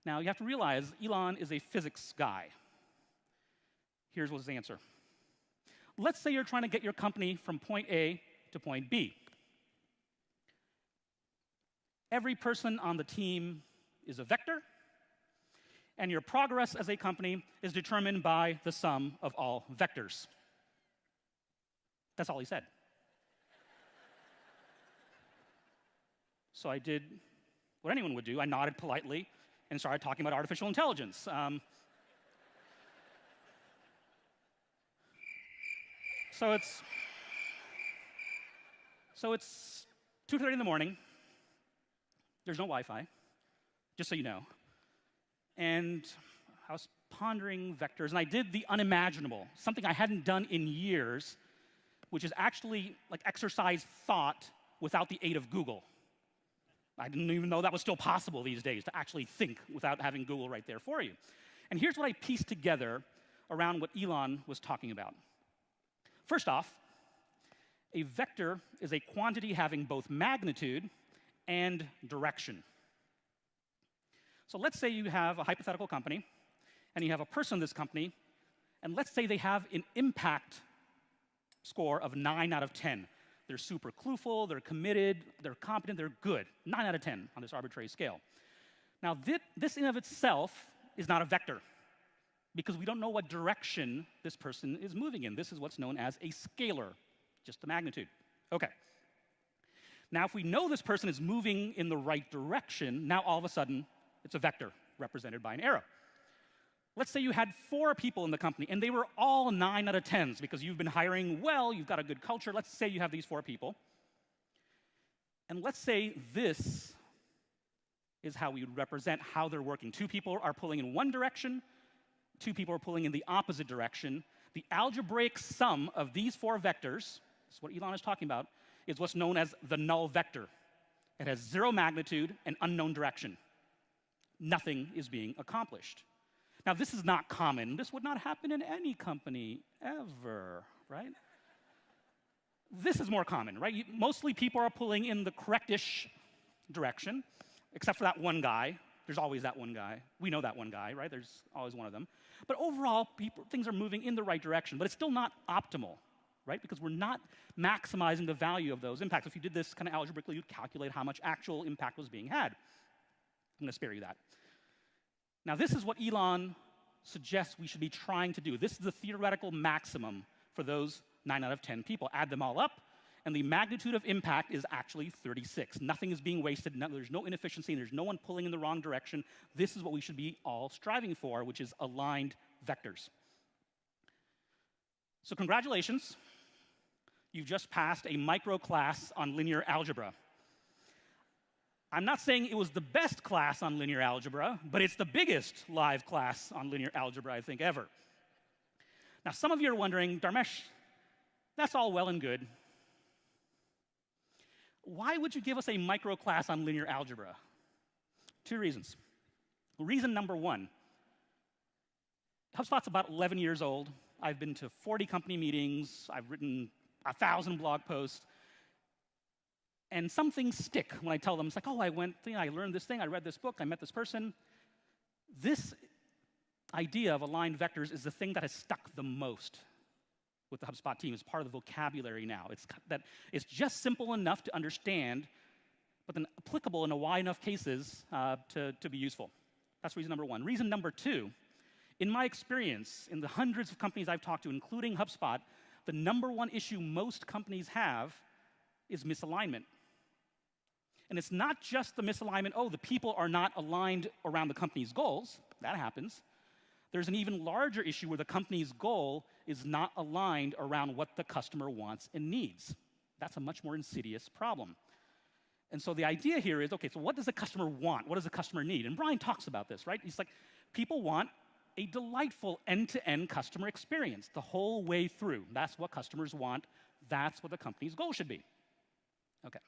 Now, you have to realize Elon is a physics guy. Here's his answer. Let's say you're trying to get your company from point A to point B. Every person on the team is a vector, and your progress as a company is determined by the sum of all vectors. That's all he said. So I did what anyone would do. I nodded politely and started talking about artificial intelligence. So it's 2:30 in the morning. There's no Wi-Fi, just so you know. And I was pondering vectors, and I did the unimaginable, something I hadn't done in years, which is actually like exercise thought without the aid of Google. I didn't even know that was still possible these days, to actually think without having Google right there for you. And here's what I pieced together around what Elon was talking about. First off, a vector is a quantity having both magnitude and direction. So let's say you have a hypothetical company, and you have a person in this company, and let's say they have an impact score of 9 out of 10. They're super clueful, they're committed, they're competent, they're good. 9 out of 10 on this arbitrary scale. Now, this in of itself is not a vector, because we don't know what direction this person is moving in. This is what's known as a scalar, just the magnitude. Okay. Now, if we know this person is moving in the right direction, now all of a sudden, it's a vector represented by an arrow. Let's say you had 4 people in the company, and they were all 9 out of 10s because you've been hiring well, you've got a good culture. Let's say you have these 4 people. And let's say this is how we would represent how they're working. 2 people are pulling in one direction, 2 people are pulling in the opposite direction. The algebraic sum of these 4 vectors, that's what Elon is talking about, is what's known as the null vector. It has 0 magnitude and unknown direction. Nothing is being accomplished. Now, this is not common. This would not happen in any company ever, right? This is more common, right? Mostly people are pulling in the correct-ish direction, except for that one guy. There's always that one guy. We know that one guy, right? There's always one of them. But overall, things are moving in the right direction, but it's still not optimal, right? Because we're not maximizing the value of those impacts. If you did this kind of algebraically, you'd calculate how much actual impact was being had. I'm going to spare you that. Now, this is what Elon suggests we should be trying to do. This is the theoretical maximum for those 9 out of 10 people. Add them all up, and the magnitude of impact is actually 36. Nothing is being wasted. There's no inefficiency. There's no one pulling in the wrong direction. This is what we should be all striving for, which is aligned vectors. So congratulations. You've just passed a micro class on linear algebra. I'm not saying it was the best class on linear algebra, but it's the biggest live class on linear algebra, I think, ever. Now, some of you are wondering, Dharmesh, that's all well and good. Why would you give us a micro class on linear algebra? 2 reasons. Reason number 1, HubSpot's about 11 years old. I've been to 40 company meetings. I've written 1,000 blog posts. And some things stick when I tell them. It's like, oh, I learned this thing, I read this book, I met this person. This idea of aligned vectors is the thing that has stuck the most with the HubSpot team. It's part of the vocabulary now. It's just simple enough to understand, but then applicable in a wide enough cases to be useful. That's reason number 1. Reason number 2, in my experience, in the hundreds of companies I've talked to, including HubSpot, the number 1 issue most companies have is misalignment. And it's not just the misalignment, oh, the people are not aligned around the company's goals. That happens. There's an even larger issue where the company's goal is not aligned around what the customer wants and needs. That's a much more insidious problem. And so the idea here is, okay, so what does the customer want? What does the customer need? And Brian talks about this, right? He's like, people want a delightful end-to-end customer experience the whole way through. That's what customers want. That's what the company's goal should be. Okay.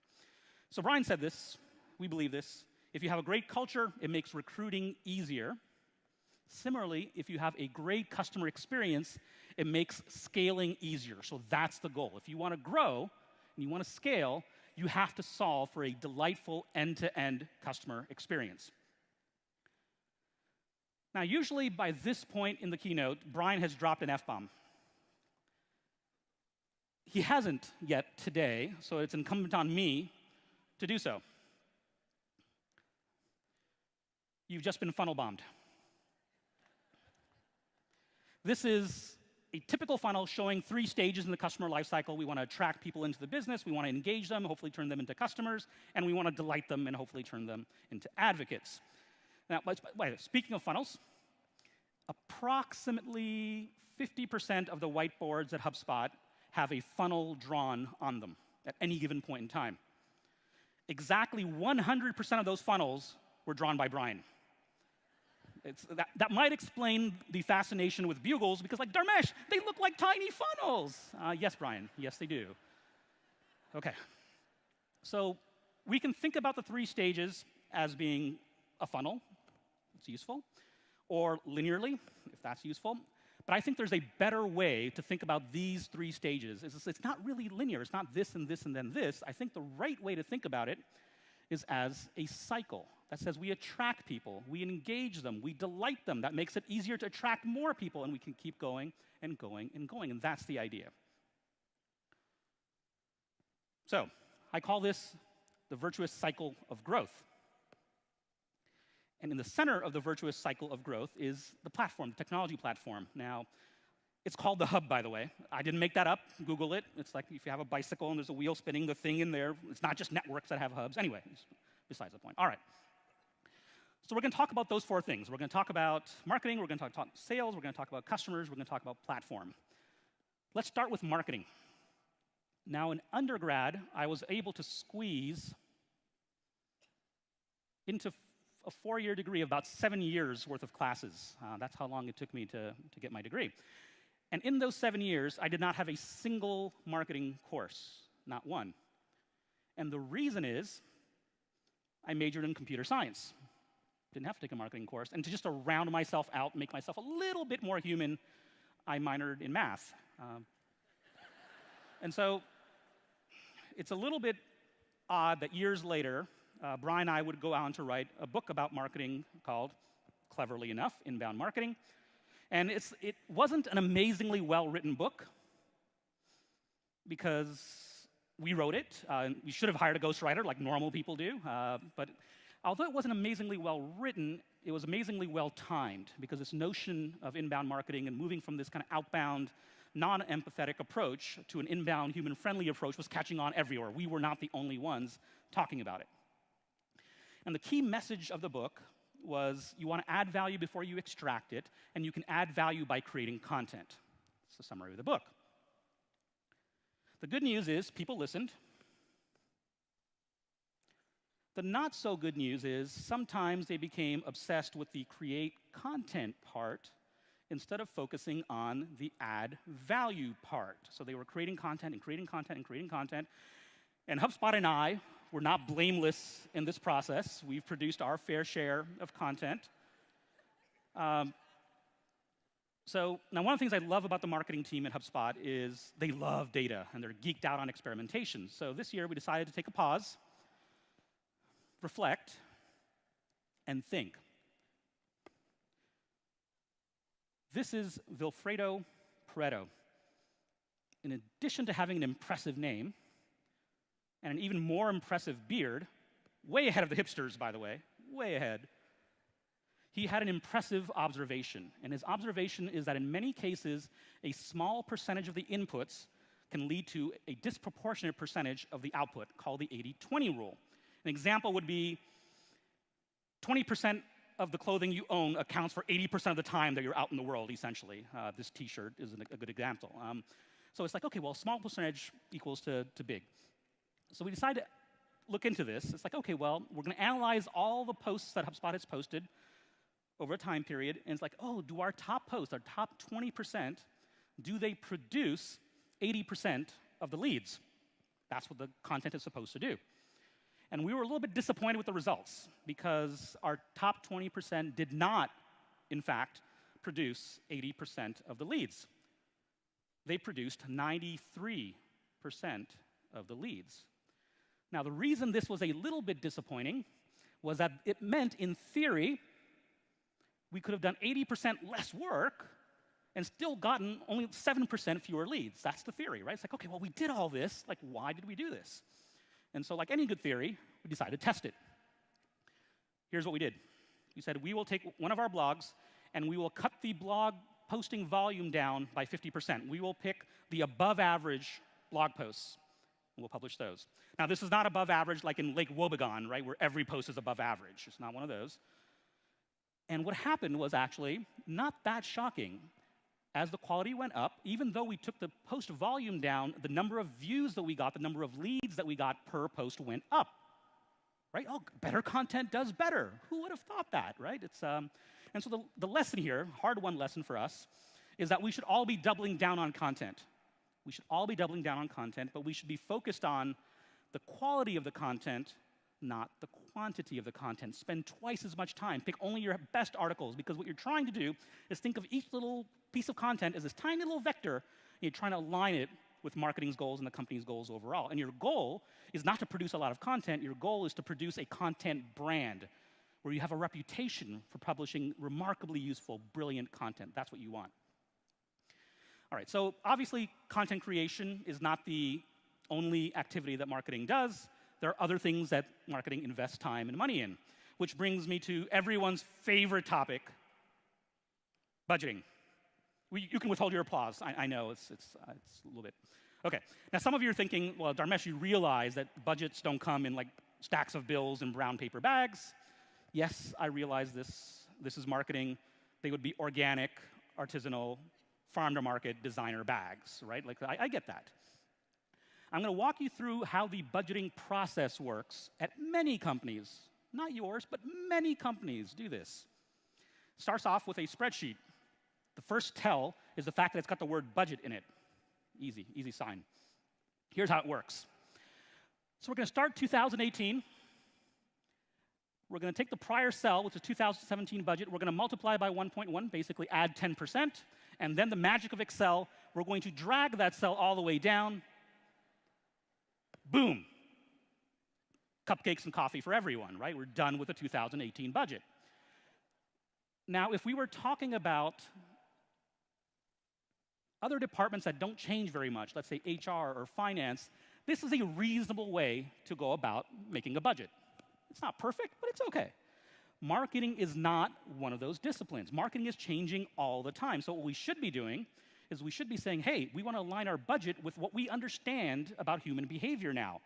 So Brian said this, we believe this. If you have a great culture, it makes recruiting easier. Similarly, if you have a great customer experience, it makes scaling easier. So that's the goal. If you want to grow and you want to scale, you have to solve for a delightful end-to-end customer experience. Now, usually by this point in the keynote, Brian has dropped an F-bomb. He hasn't yet today, so it's incumbent on me to do so. You've just been funnel bombed. This is a typical funnel showing 3 stages in the customer lifecycle. We want to attract people into the business, we want to engage them, hopefully turn them into customers, and we want to delight them and hopefully turn them into advocates. Now, speaking of funnels, approximately 50% of the whiteboards at HubSpot have a funnel drawn on them at any given point in time. Exactly 100% of those funnels were drawn by Brian. That might explain the fascination with bugles, because like, Dharmesh, they look like tiny funnels. Yes, Brian, yes, they do. Okay, so we can think about the 3 stages as being a funnel, it's useful, or linearly, if that's useful. But I think there's a better way to think about these 3 stages. It's not really linear. It's not this and this and then this. I think the right way to think about it is as a cycle that says we attract people, we engage them, we delight them. That makes it easier to attract more people, and we can keep going and going and going. And that's the idea. So I call this the virtuous cycle of growth. And in the center of the virtuous cycle of growth is the platform, the technology platform. Now, it's called the hub, by the way. I didn't make that up. Google it. It's like if you have a bicycle and there's a wheel spinning the thing in there. It's not just networks that have hubs. Anyway, besides the point. All right. So we're going to talk about those 4 things. We're going to talk about marketing. We're going to talk sales. We're going to talk about customers. We're going to talk about platform. Let's start with marketing. Now, in undergrad, I was able to squeeze into a 4-year degree of about 7 years worth of classes. That's how long it took me to get my degree. And in those 7 years, I did not have a single marketing course, not one. And the reason is I majored in computer science. Didn't have to take a marketing course. And to just to round myself out, make myself a little bit more human, I minored in math. And so it's a little bit odd that years later, Brian and I would go on to write a book about marketing called, cleverly enough, Inbound Marketing. And it wasn't an amazingly well-written book because we wrote it. We should have hired a ghostwriter like normal people do. But although it wasn't amazingly well-written, it was amazingly well-timed, because this notion of inbound marketing and moving from this kind of outbound non-empathetic approach to an inbound, human-friendly approach was catching on everywhere. We were not the only ones talking about it. And the key message of the book was you want to add value before you extract it, and you can add value by creating content. It's the summary of the book. The good news is people listened. The not so good news is sometimes they became obsessed with the create content part instead of focusing on the add value part. So they were creating content and creating content and creating content. And HubSpot and I were not blameless in this process. We've produced our fair share of content. So now one of the things I love about the marketing team at HubSpot is they love data and they're geeked out on experimentation. So this year we decided to take a pause, reflect, and think. This is Vilfredo Pareto. In addition to having an impressive name and an even more impressive beard, way ahead of the hipsters, by the way, way ahead, he had an impressive observation. And his observation is that in many cases, a small percentage of the inputs can lead to a disproportionate percentage of the output, called the 80-20 rule. An example would be 20% of the clothing you own accounts for 80% of the time that you're out in the world, essentially. This t-shirt is a good example. So it's like, okay, well, small percentage equals to big. So we decided to look into this. It's like, okay, well, we're going to analyze all the posts that HubSpot has posted over a time period, and it's like, oh, do our top posts, our top 20%, do they produce 80% of the leads? That's what the content is supposed to do. And we were a little bit disappointed with the results because our top 20% did not, in fact, produce 80% of the leads. They produced 93% of the leads. Now, the reason this was a little bit disappointing was that it meant, in theory, we could have done 80% less work and still gotten only 7% fewer leads. That's the theory, right? It's like, okay, well, we did all this. Like, why did we do this? And so, like any good theory, we decided to test it. Here's what we did. We said, we will take one of our blogs, and we will cut the blog posting volume down by 50%. We will pick the above-average blog posts, and we'll publish those. Now, this is not above average like in Lake Wobegon, right, where every post is above average. It's not one of those. And what happened was actually not that shocking. As the quality went up, even though we took the post volume down, the number of views that we got, the number of leads that we got per post went up, right? Oh, better content does better. Who would have thought that, right? And so the lesson here, hard-won lesson for us, is that we should all be doubling down on content. We should all be doubling down on content, but we should be focused on the quality of the content, not the quantity of the content. Spend twice as much time. Pick only your best articles, because what you're trying to do is think of each little piece of content as this tiny little vector, and you're trying to align it with marketing's goals and the company's goals overall. And your goal is not to produce a lot of content. Your goal is to produce a content brand where you have a reputation for publishing remarkably useful, brilliant content. That's what you want. All right, so obviously, content creation is not the only activity that marketing does. There are other things that marketing invests time and money in, which brings me to everyone's favorite topic, budgeting. You can withhold your applause. I know it's a little bit. Okay, now some of you are thinking, well, Dharmesh, you realize that budgets don't come in like stacks of bills and brown paper bags. Yes, I realize this. This is marketing. They would be organic, artisanal, farm-to-market designer bags, right? Like, I get that. I'm going to walk you through how the budgeting process works at many companies. Not yours, but many companies do this. Starts off with a spreadsheet. The first tell is the fact that it's got the word budget in it. Easy, easy sign. Here's how it works. So we're going to start 2018. We're going to take the prior cell, which is 2017 budget. We're going to multiply by 1.1, basically add 10%. And then the magic of Excel, we're going to drag that cell all the way down. Boom. Cupcakes and coffee for everyone, right? We're done with the 2018 budget. Now, if we were talking about other departments that don't change very much, let's say HR or finance, this is a reasonable way to go about making a budget. It's not perfect, but it's okay. Marketing is not one of those disciplines. Marketing is changing all the time. So what we should be doing is we should be saying, hey, we want to align our budget with what we understand about human behavior now.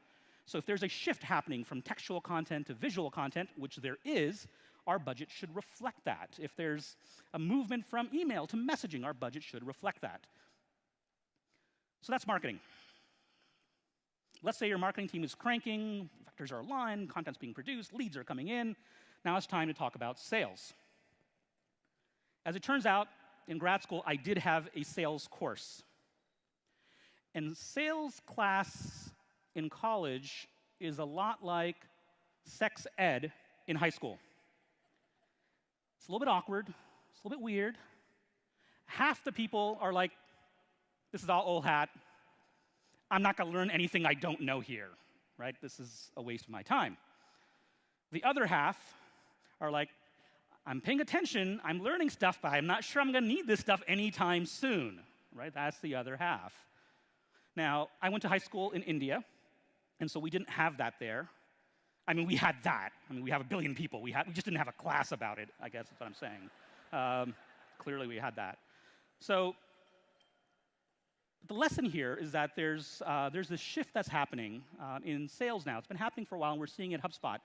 So if there's a shift happening from textual content to visual content, which there is, our budget should reflect that. If there's a movement from email to messaging, our budget should reflect that. So that's marketing. Let's say your marketing team is cranking, vectors are aligned, content's being produced, leads are coming in. Now it's time to talk about sales. As it turns out, in grad school, I did have a sales course. And sales class in college is a lot like sex ed in high school. It's a little bit awkward, it's a little bit weird. Half the people are like, this is all old hat. I'm not going to learn anything I don't know here, right? This is a waste of my time. The other half are like, I'm paying attention, I'm learning stuff, but I'm not sure I'm going to need this stuff anytime soon, right? That's the other half. Now, I went to high school in India, and so we didn't have that there. I mean, we had that. I mean, we have 1 billion people. We just didn't have a class about it, I guess is what I'm saying. Clearly, we had that. So the lesson here is that there's this shift that's happening in sales now. It's been happening for a while, and we're seeing it at HubSpot,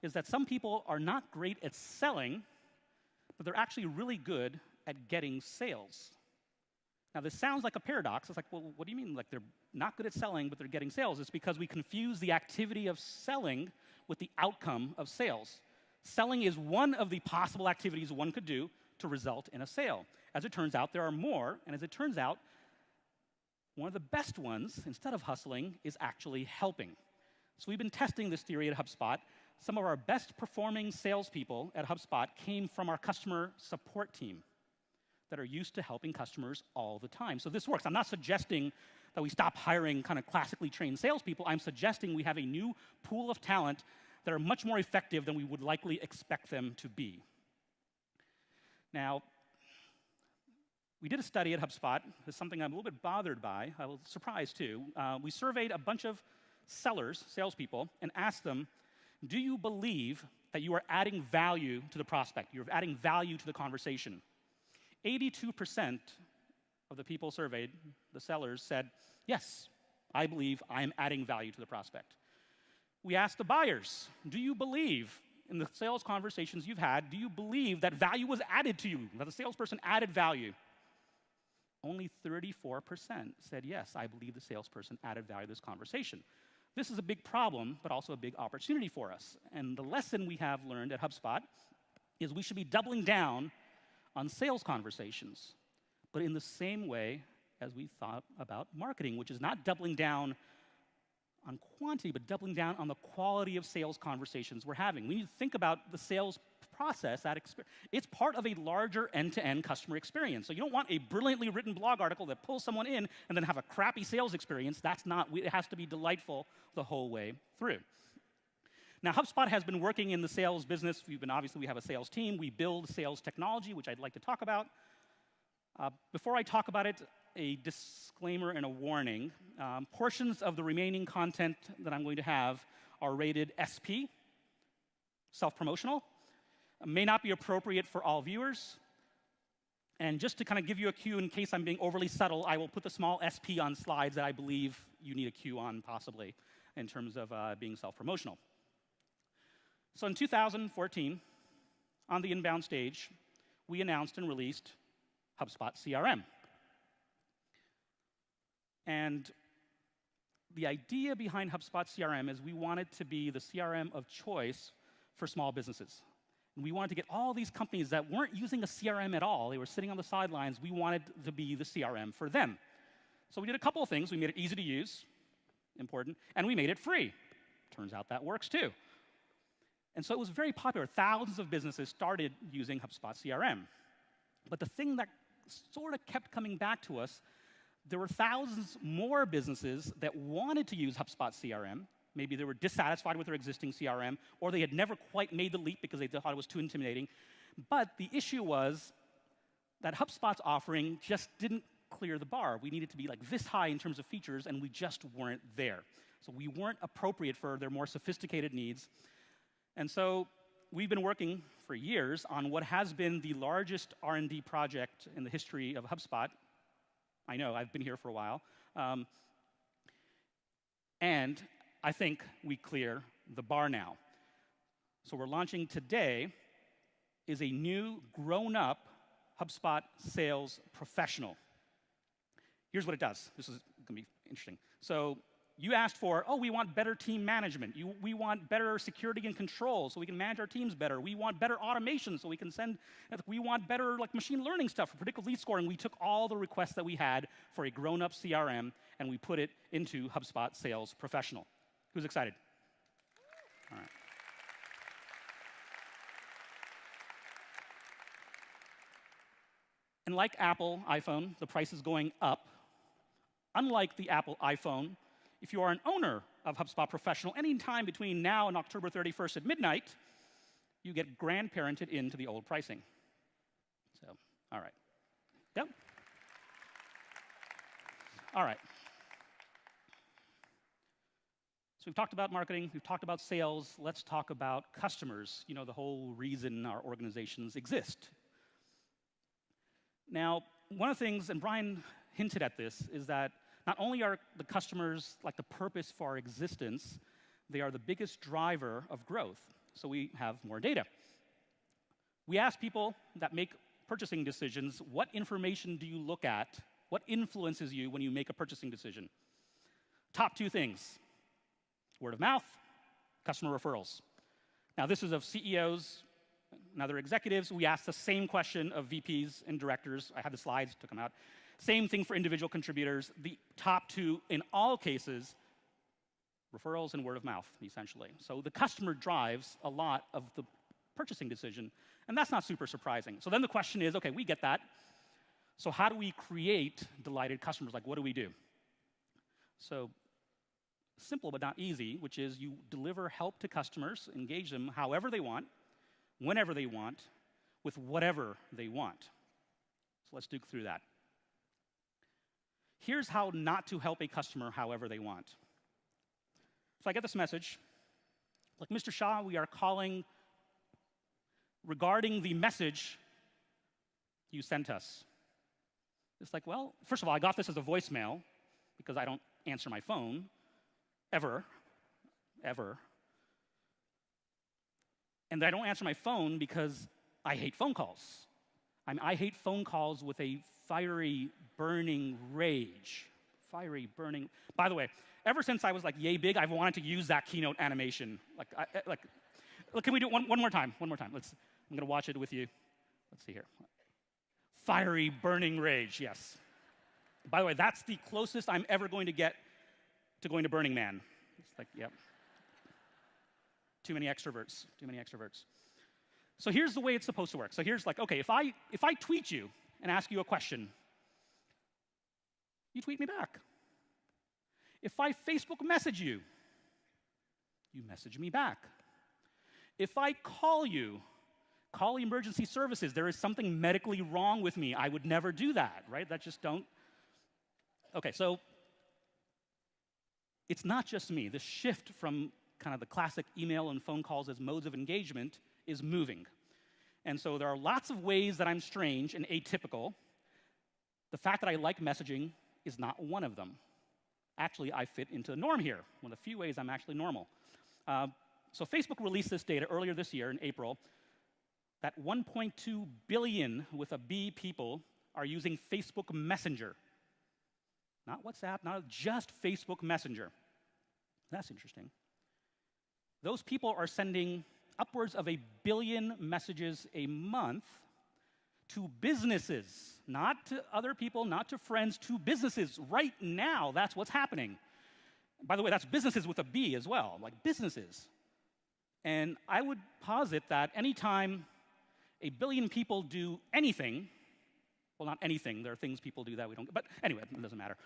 is that some people are not great at selling, but they're actually really good at getting sales. Now, this sounds like a paradox. It's like, well, what do you mean? Like, they're not good at selling, but they're getting sales. It's because we confuse the activity of selling with the outcome of sales. Selling is one of the possible activities one could do to result in a sale. As it turns out, there are more, and as it turns out, one of the best ones, instead of hustling, is actually helping. So we've been testing this theory at HubSpot. Some of our best performing salespeople at HubSpot came from our customer support team that are used to helping customers all the time. So this works. I'm not suggesting that we stop hiring kind of classically trained salespeople. I'm suggesting we have a new pool of talent that are much more effective than we would likely expect them to be. Now, we did a study at HubSpot. It's something I'm a little bit bothered by. I was surprised, too. We surveyed a bunch of sellers, salespeople, and asked them, do you believe that you are adding value to the prospect? You're adding value to the conversation. 82% of the people surveyed, the sellers, said, yes, I believe I'm adding value to the prospect. We asked the buyers, do you believe in the sales conversations you've had, do you believe that value was added to you, that the salesperson added value? Only 34% said, yes, I believe the salesperson added value to this conversation. This is a big problem, but also a big opportunity for us. And the lesson we have learned at HubSpot is we should be doubling down on sales conversations, but in the same way as we thought about marketing, which is not doubling down on quantity, but doubling down on the quality of sales conversations we're having. We need to think about the sales process, it's part of a larger end-to-end customer experience. So you don't want a brilliantly written blog article that pulls someone in and then have a crappy sales experience. That's not, it has to be delightful the whole way through. Now, HubSpot has been working in the sales business. Obviously, we have a sales team. We build sales technology, which I'd like to talk about. Before I talk about it, a disclaimer and a warning. Portions of the remaining content that I'm going to have are rated SP, self-promotional. May not be appropriate for all viewers. And just to kind of give you a cue in case I'm being overly subtle, I will put the small SP on slides that I believe you need a cue on, possibly, in terms of being self-promotional. So in 2014, on the inbound stage, we announced and released HubSpot CRM. And the idea behind HubSpot CRM is we wanted to be the CRM of choice for small businesses. And we wanted to get all these companies that weren't using a CRM at all, they were sitting on the sidelines, we wanted to be the CRM for them. So we did a couple of things. We made it easy to use, important, and we made it free. Turns out that works too. And so it was very popular. Thousands of businesses started using HubSpot CRM. But the thing that sort of kept coming back to us, there were thousands more businesses that wanted to use HubSpot CRM. Maybe they were dissatisfied with their existing CRM, or they had never quite made the leap because they thought it was too intimidating. But the issue was that HubSpot's offering just didn't clear the bar. We needed to be like this high in terms of features, and we just weren't there. So we weren't appropriate for their more sophisticated needs. And so we've been working for years on what has been the largest R&D project in the history of HubSpot. I know, I've been here for a while. And I think we clear the bar now. So we're launching today is a new, grown-up HubSpot sales professional. Here's what it does. This is going to be interesting. So you asked for, oh, we want better team management. We want better security and control so we can manage our teams better. We want better automation so we can send, we want better machine learning stuff for predictive lead scoring. We took all the requests that we had for a grown-up CRM and we put it into HubSpot Sales Professional. Who's excited? All right. And like Apple iPhone, the price is going up. Unlike the Apple iPhone, if you are an owner of HubSpot Professional, any time between now and October 31st at midnight, you get grandparented into the old pricing. So, all right. Yep. All right. So we've talked about marketing, we've talked about sales, let's talk about customers, the whole reason our organizations exist. Now, one of the things, and Brian hinted at this, is that not only are the customers the purpose for our existence, they are the biggest driver of growth. So we have more data. We ask people that make purchasing decisions, what information do you look at? What influences you when you make a purchasing decision? Top two things: word of mouth, customer referrals. Now, this is of CEOs and other executives. We asked the same question of VPs and directors. I had the slides, took them out. Same thing for individual contributors. The top two, in all cases, referrals and word of mouth, essentially. So the customer drives a lot of the purchasing decision, and that's not super surprising. So then the question is, okay, we get that. So how do we create delighted customers? What do we do? So simple but not easy, which is you deliver help to customers, engage them however they want, whenever they want, with whatever they want. So let's dig through that. Here's how not to help a customer however they want. So I get this message, Mr. Shah, we are calling regarding the message you sent us. It's well, first of all, I got this as a voicemail because I don't answer my phone, ever. And I don't answer my phone because I hate phone calls. I hate phone calls with a fiery, burning rage. Fiery, burning. By the way, ever since I was yay big, I've wanted to use that keynote animation. Can we do it one more time? One more time. I'm going to watch it with you. Let's see here. Fiery, burning rage, yes. By the way, that's the closest I'm ever going to get to going to Burning Man. It's yep. Too many extroverts. So here's the way it's supposed to work. So here's okay, if I tweet you and ask you a question, you tweet me back. If I Facebook message you, you message me back. If I call you, call emergency services, there is something medically wrong with me, I would never do that, right? That just don't. Okay, so it's not just me. The shift from kind of the classic email and phone calls as modes of engagement is moving. And so there are lots of ways that I'm strange and atypical. The fact that I like messaging is not one of them. Actually, I fit into the norm here. One of the few ways I'm actually normal. So Facebook released this data earlier this year in April that 1.2 billion with a B people are using Facebook Messenger. Not WhatsApp, not just Facebook Messenger. That's interesting. Those people are sending upwards of 1 billion messages a month to businesses, not to other people, not to friends, to businesses. Right now, that's what's happening. By the way, that's businesses with a B as well, businesses. And I would posit that anytime 1 billion people do anything, well, not anything, there are things people do that we don't, but anyway, it doesn't matter.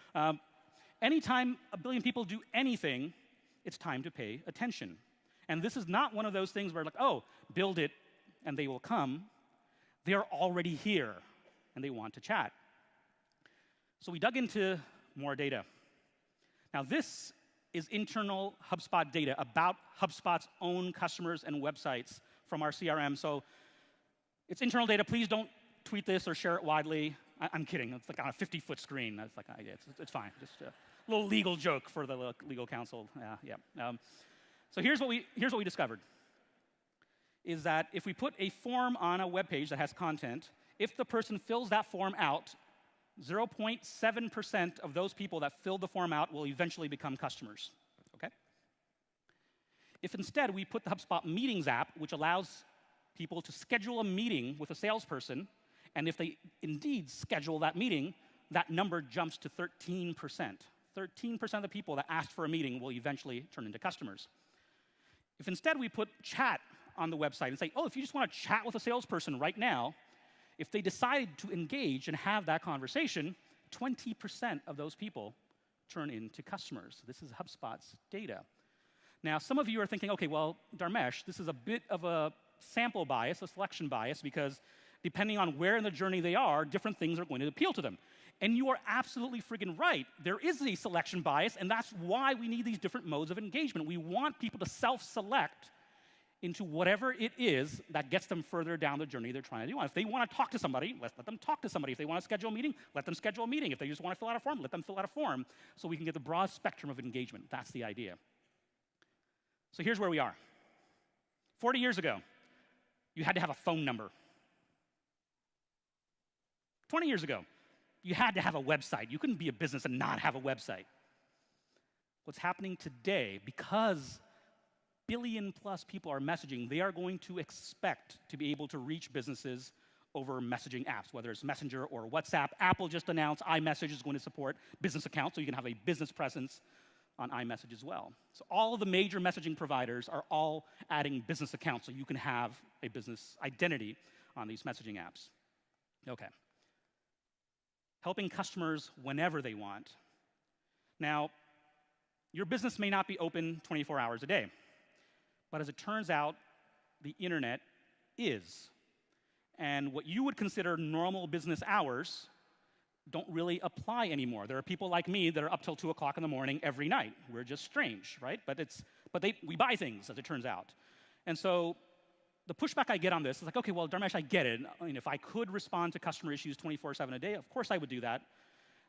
Anytime 1 billion people do anything, it's time to pay attention. And this is not one of those things where oh, build it and they will come. They are already here and they want to chat. So we dug into more data. Now this is internal HubSpot data about HubSpot's own customers and websites from our CRM. So it's internal data. Please don't tweet this or share it widely. I'm kidding. It's like on a 50-foot screen. That's like, it's fine. Just a little legal joke for the legal counsel. So here's what we discovered, is that if we put a form on a web page that has content, if the person fills that form out, 0.7% of those people that filled the form out will eventually become customers, okay? If instead we put the HubSpot Meetings app, which allows people to schedule a meeting with a salesperson, and if they indeed schedule that meeting, that number jumps to 13%. 13% of the people that asked for a meeting will eventually turn into customers. If instead we put chat on the website and say, oh, if you just want to chat with a salesperson right now, if they decide to engage and have that conversation, 20% of those people turn into customers. This is HubSpot's data. Now, some of you are thinking, okay, well, Dharmesh, this is a bit of a sample bias, a selection bias, because depending on where in the journey they are, different things are going to appeal to them. And you are absolutely friggin' right. There is a selection bias, and that's why we need these different modes of engagement. We want people to self-select into whatever it is that gets them further down the journey they're trying to do. If they want to talk to somebody, let them talk to somebody. If they want to schedule a meeting, let them schedule a meeting. If they just want to fill out a form, let them fill out a form, so we can get the broad spectrum of engagement. That's the idea. So here's where we are. 40 years ago, you had to have a phone number. 20 years ago, you had to have a website. You couldn't be a business and not have a website. What's happening today, because billion-plus people are messaging, they are going to expect to be able to reach businesses over messaging apps, whether it's Messenger or WhatsApp. Apple just announced iMessage is going to support business accounts, so you can have a business presence on iMessage as well. So all of the major messaging providers are all adding business accounts, so you can have a business identity on these messaging apps. Okay. Helping customers whenever they want. Now, your business may not be open 24 hours a day, but as it turns out, the internet is. And what you would consider normal business hours don't really apply anymore. There are people like me that are up till 2 o'clock in the morning every night. We're just strange, right? But we buy things, as it turns out. And so the pushback I get on this is like, okay, well, Dharmesh, I get it. I mean, if I could respond to customer issues 24/7 a day, of course I would do that.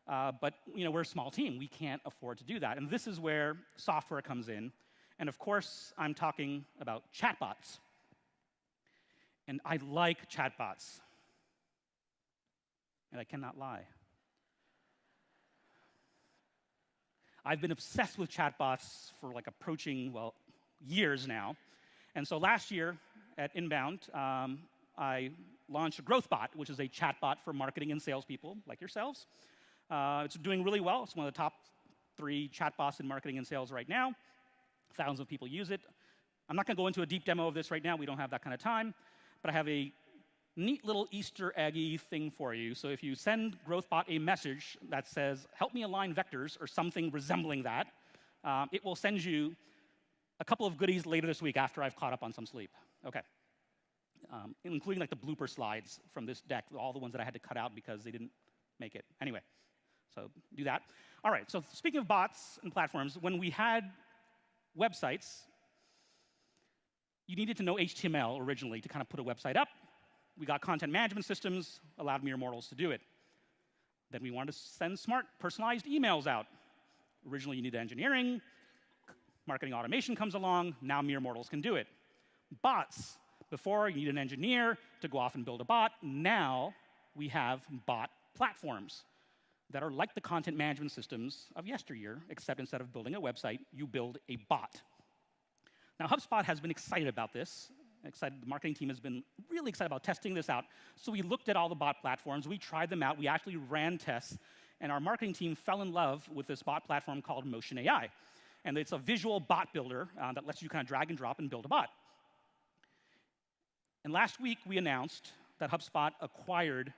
But we're a small team. We can't afford to do that. And this is where software comes in. And of course, I'm talking about chatbots. And I like chatbots. And I cannot lie. I've been obsessed with chatbots for like approaching, well, years now. And so last year at Inbound, I launched a GrowthBot, which is a chatbot for marketing and salespeople like yourselves. It's doing really well. It's one of the top 3 chatbots in marketing and sales right now. Thousands of people use it. I'm not going to go into a deep demo of this right now. We don't have that kind of time. But I have a neat little Easter eggy thing for you. So if you send GrowthBot a message that says, help me align vectors, or something resembling that, it will send you a couple of goodies later this week after I've caught up on some sleep. Okay. Including like the blooper slides from this deck, all the ones that I had to cut out because they didn't make it. Anyway, so do that. All right, so speaking of bots and platforms, when we had websites, you needed to know HTML originally to kind of put a website up. We got content management systems, allowed mere mortals to do it. Then we wanted to send smart, personalized emails out. Originally, you needed engineering. Marketing automation comes along. Now mere mortals can do it. Bots. Before, you need an engineer to go off and build a bot. Now, we have bot platforms that are like the content management systems of yesteryear, except instead of building a website, you build a bot. Now, HubSpot has been excited about this. The marketing team has been really excited about testing this out. So we looked at all the bot platforms. We tried them out. We actually ran tests. And our marketing team fell in love with this bot platform called Motion AI. And it's a visual bot builder that lets you kind of drag and drop and build a bot. And last week, we announced that HubSpot acquired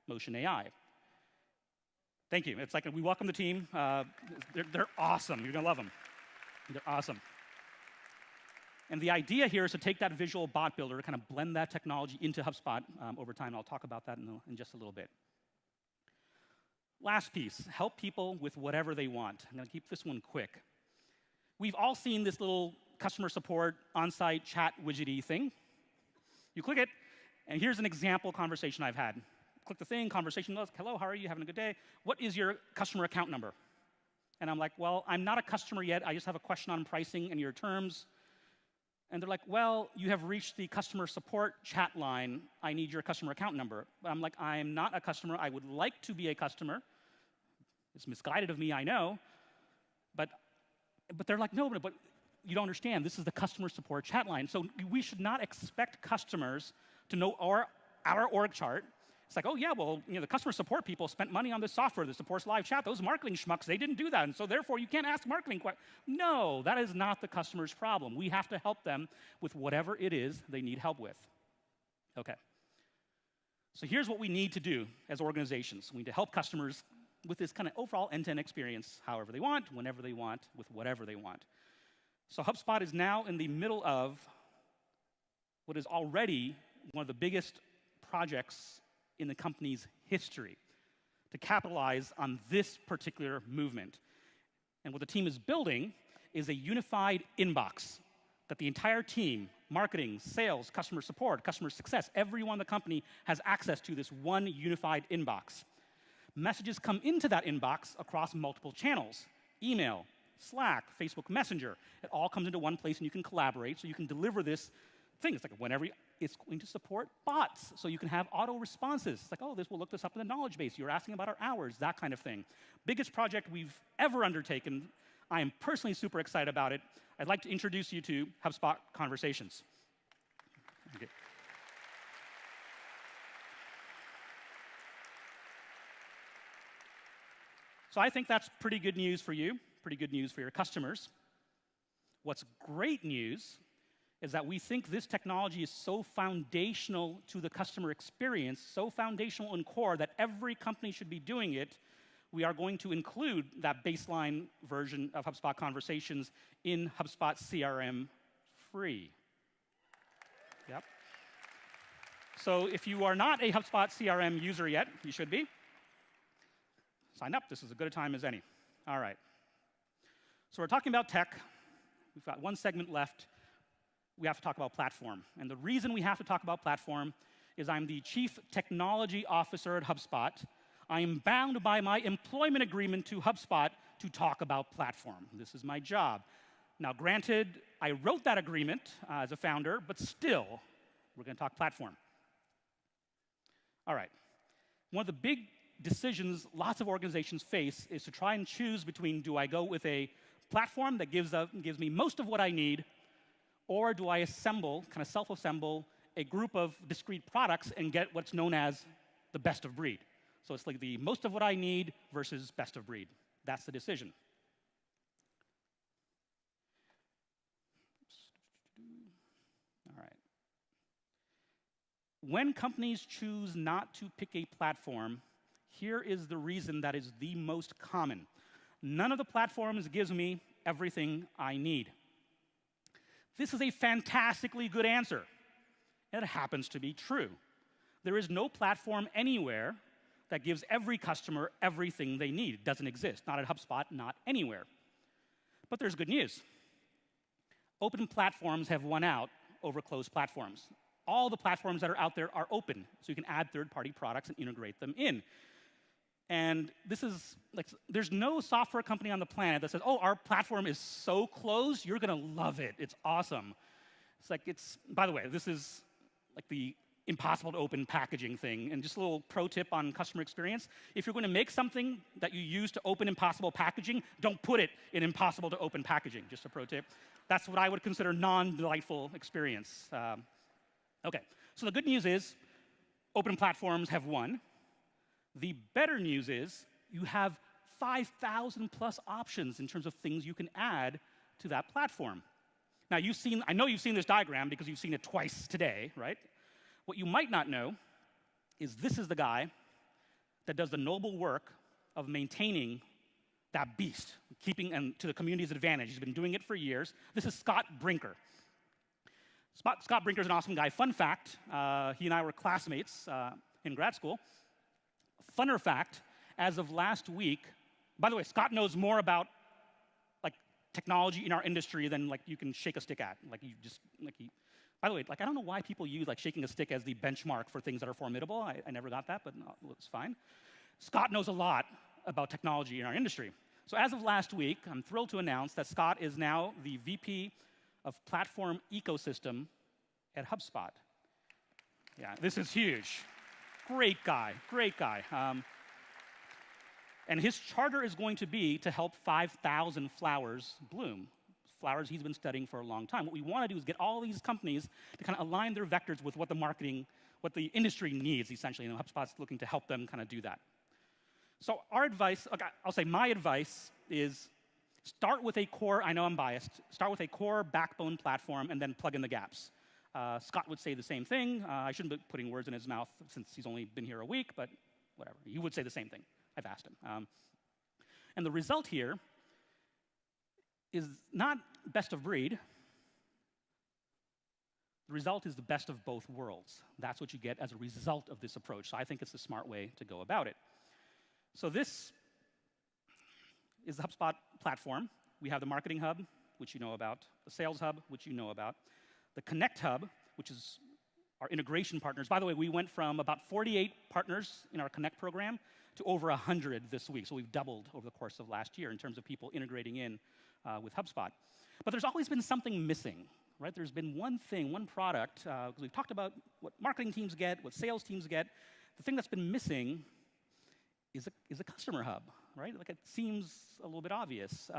Motion AI. Thank you. It's like we welcome the team. They're awesome. You're going to love them. They're awesome. And the idea here is to take that visual bot builder, kind of blend that technology into HubSpot over time. I'll talk about that in just a little bit. Last piece, help people with whatever they want. I'm going to keep this one quick. We've all seen this little customer support on-site chat widgety thing. You click it, and here's an example conversation I've had. click the thing, conversation goes, hello, how are you, having a good day? What is your customer account number? And I'm like, well, I'm not a customer yet. I just have a question on pricing and your terms. And they're like, well, you have reached the customer support chat line. I need your customer account number. But I'm like, I'm not a customer. I would like to be a customer. It's misguided of me, I know. But they're like, no, but you don't understand. This is the customer support chat line. So we should not expect customers to know our org chart. It's like, oh yeah, well, the customer support people spent money on this software that supports live chat. Those marketing schmucks, they didn't do that, and so therefore you can't ask marketing questions. No, that is not the customer's problem. We have to help them with whatever it is they need help with. Okay. So here's what we need to do as organizations. We need to help customers with this kind of overall end-to-end experience, however they want, whenever they want, with whatever they want. So HubSpot is now in the middle of what is already one of the biggest projects in the company's history to capitalize on this particular movement. And what the team is building is a unified inbox that the entire team, marketing, sales, customer support, customer success, everyone in the company has access to this one unified inbox. Messages come into that inbox across multiple channels: email, Slack, Facebook Messenger. It all comes into one place and you can collaborate, so you can deliver this thing. It's like whenever it's going to support bots, so you can have auto responses. It's like, oh, this will look this up in the knowledge base. You're asking about our hours, that kind of thing. Biggest project we've ever undertaken. I am personally super excited about it. I'd like to introduce you to HubSpot Conversations. Okay. So I think that's pretty good news for you, pretty good news for your customers. What's great news is that we think this technology is so foundational to the customer experience, so foundational and core that every company should be doing it. We are going to include that baseline version of HubSpot Conversations in HubSpot CRM free. Yep. So if you are not a HubSpot CRM user yet, you should be. Sign up. This is as good a time as any. All right. So we're talking about tech. We've got one segment left. We have to talk about platform. And the reason we have to talk about platform is I'm the Chief Technology Officer at HubSpot. I am bound by my employment agreement to HubSpot to talk about platform. This is my job. Now, granted, I wrote that agreement as a founder, but still, we're going to talk platform. All right. One of the big decisions lots of organizations face is to try and choose between, do I go with a platform that gives me most of what I need, or do I assemble, kind of self-assemble, a group of discrete products and get what's known as the best of breed? So it's like the most of what I need versus best of breed. That's the decision. All right. When companies choose not to pick a platform, here is the reason that is the most common. None of the platforms gives me everything I need. This is a fantastically good answer. It happens to be true. There is no platform anywhere that gives every customer everything they need. It doesn't exist. Not at HubSpot, not anywhere. But there's good news. Open platforms have won out over closed platforms. All the platforms that are out there are open, so you can add third-party products and integrate them in. And this is, like, there's no software company on the planet that says, oh, our platform is so closed, you're going to love it. It's awesome. It's like, by the way, this is like the impossible to open packaging thing. And just a little pro tip on customer experience. If you're going to make something that you use to open impossible packaging, don't put it in impossible to open packaging. Just a pro tip. That's what I would consider non-delightful experience. Okay, so the good news is open platforms have won. The better news is you have 5,000 plus options in terms of things you can add to that platform. Now, I know you've seen this diagram because you've seen it twice today, right? What you might not know is this is the guy that does the noble work of maintaining that beast, keeping and to the community's advantage. He's been doing it for years. This is Scott Brinker. Scott Brinker is an awesome guy. Fun fact, he and I were classmates in grad school. Funner fact, as of last week, by the way, Scott knows more about like technology in our industry than like you can shake a stick at. By the way, like, I don't know why people use like shaking a stick as the benchmark for things that are formidable. I never got that, but no, it's fine. Scott knows a lot about technology in our industry. So as of last week, I'm thrilled to announce that Scott is now the VP of Platform Ecosystem at Hubspot. Yeah, this is huge. Great guy, great guy. And his charter is going to be to help 5,000 flowers bloom. Flowers he's been studying for a long time. What we want to do is get all these companies to kind of align their vectors with what the industry needs, essentially. And HubSpot's looking to help them kind of do that. So our advice, okay, I'll say my advice is start with a core, I know I'm biased, start with a core backbone platform and then plug in the gaps. Scott would say the same thing. I shouldn't be putting words in his mouth since he's only been here a week, but whatever. He would say the same thing. I've asked him. And the result here is not best of breed. The result is the best of both worlds. That's what you get as a result of this approach. So I think it's the smart way to go about it. So this is the HubSpot platform. We have the Marketing Hub, which you know about, the Sales Hub, which you know about, the Connect Hub, which is our integration partners. By the way, we went from about 48 partners in our Connect program to over 100 this week. So we've doubled over the course of last year in terms of people integrating in with HubSpot. But there's always been something missing, right? There's been one thing, one product, because we've talked about what marketing teams get, what sales teams get. The thing that's been missing is a customer hub, right? Like, it seems a little bit obvious.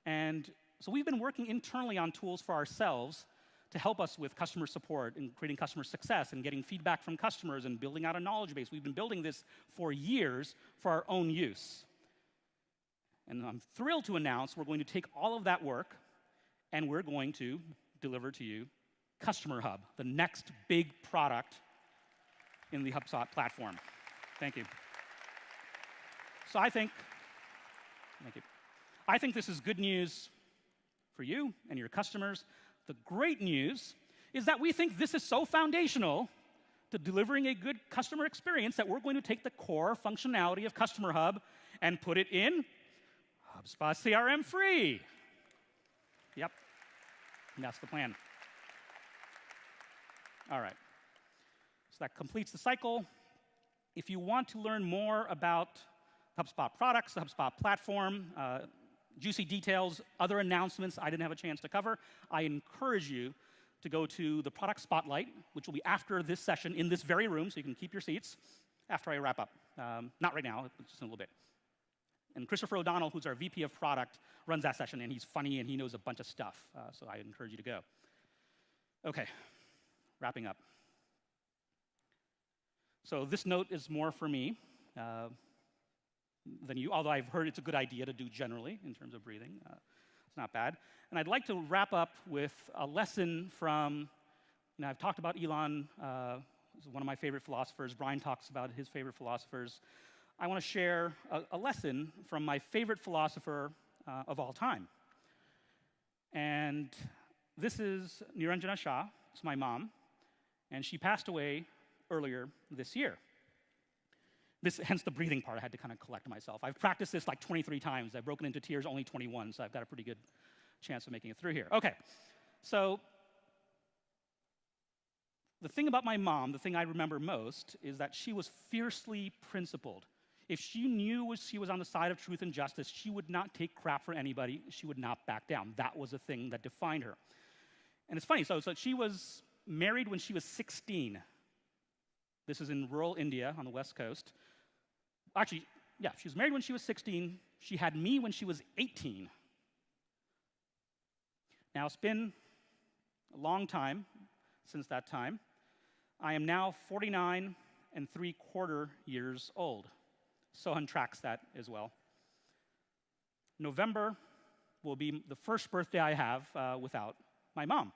And so we've been working internally on tools for ourselves to help us with customer support and creating customer success and getting feedback from customers and building out a knowledge base. We've been building this for years for our own use. And I'm thrilled to announce we're going to take all of that work and we're going to deliver to you Customer Hub, the next big product in the HubSpot platform. Thank you. So thank you. I think this is good news for you and your customers. The great news is that we think this is so foundational to delivering a good customer experience that we're going to take the core functionality of Customer Hub and put it in HubSpot CRM free. Yep, and that's the plan. All right, so that completes the cycle. If you want to learn more about HubSpot products, the HubSpot platform, juicy details, other announcements I didn't have a chance to cover, I encourage you to go to the product spotlight, which will be after this session in this very room, so you can keep your seats after I wrap up. Not right now, but just in a little bit. And Christopher O'Donnell, who's our VP of product, runs that session, and he's funny and he knows a bunch of stuff, so I encourage you to go. Okay, wrapping up. So this note is more for me than you, although I've heard it's a good idea to do generally in terms of breathing. It's not bad. And I'd like to wrap up with a lesson from, I've talked about Elon, one of my favorite philosophers. Brian talks about his favorite philosophers. I want to share a lesson from my favorite philosopher of all time. And this is Niranjana Shah. It's my mom. And she passed away earlier this year. Hence the breathing part, I had to kind of collect myself. I've practiced this like 23 times. I've broken into tears only 21, so I've got a pretty good chance of making it through here. Okay, so the thing about my mom, the thing I remember most, is that she was fiercely principled. If she knew she was on the side of truth and justice, she would not take crap for anybody. She would not back down. That was a thing that defined her. And it's funny, so she was married when she was 16. This is in rural India on the West Coast. Actually, yeah, she was married when she was 16. She had me when she was 18. Now, it's been a long time since that time. I am now 49 3/4 years old. Sohan tracks that as well. November will be the first birthday I have without my mom.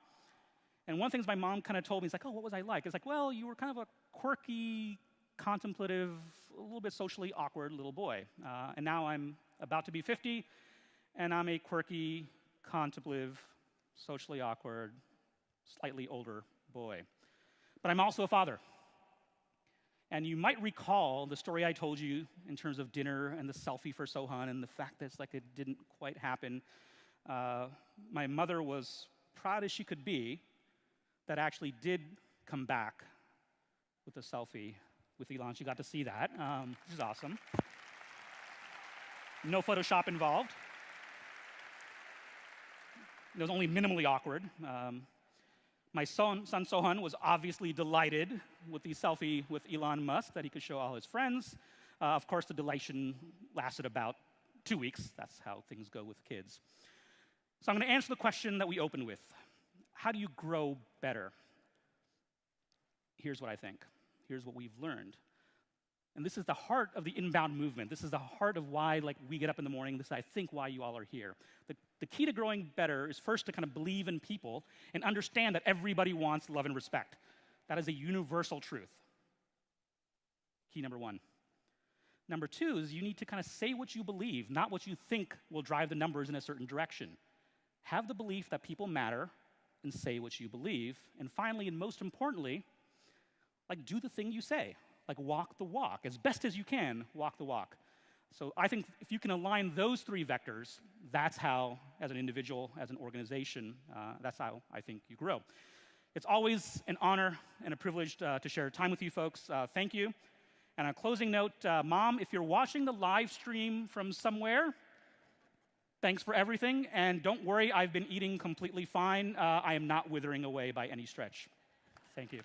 And one of the things my mom kind of told me is like, oh, what was I like? It's like, well, you were kind of a quirky, contemplative, a little bit socially awkward little boy. And now I'm about to be 50, and I'm a quirky, contemplative, socially awkward, slightly older boy. But I'm also a father. And you might recall the story I told you in terms of dinner and the selfie for Sohan and the fact that it's like it didn't quite happen. My mother was proud as she could be that actually did come back with a selfie with Elon. She got to see that, which is awesome. No Photoshop involved. It was only minimally awkward. My son Sohan was obviously delighted with the selfie with Elon Musk that he could show all his friends. Of course, the delation lasted about 2 weeks. That's how things go with kids. So I'm going to answer the question that we opened with. How do you grow better? Here's what I think. Here's what we've learned. And this is the heart of the inbound movement. This is the heart of why we get up in the morning. This is, I think, why you all are here. The key to growing better is first to kind of believe in people and understand that everybody wants love and respect. That is a universal truth. Key number one. Number two is you need to kind of say what you believe, not what you think will drive the numbers in a certain direction. Have the belief that people matter and say what you believe. And finally, and most importantly, do the thing you say. Walk the walk. As best as you can, walk the walk. So I think if you can align those three vectors, that's how, as an individual, as an organization, that's how I think you grow. It's always an honor and a privilege to share time with you folks. Thank you. And on a closing note, Mom, if you're watching the live stream from somewhere, thanks for everything. And don't worry, I've been eating completely fine. I am not withering away by any stretch. Thank you.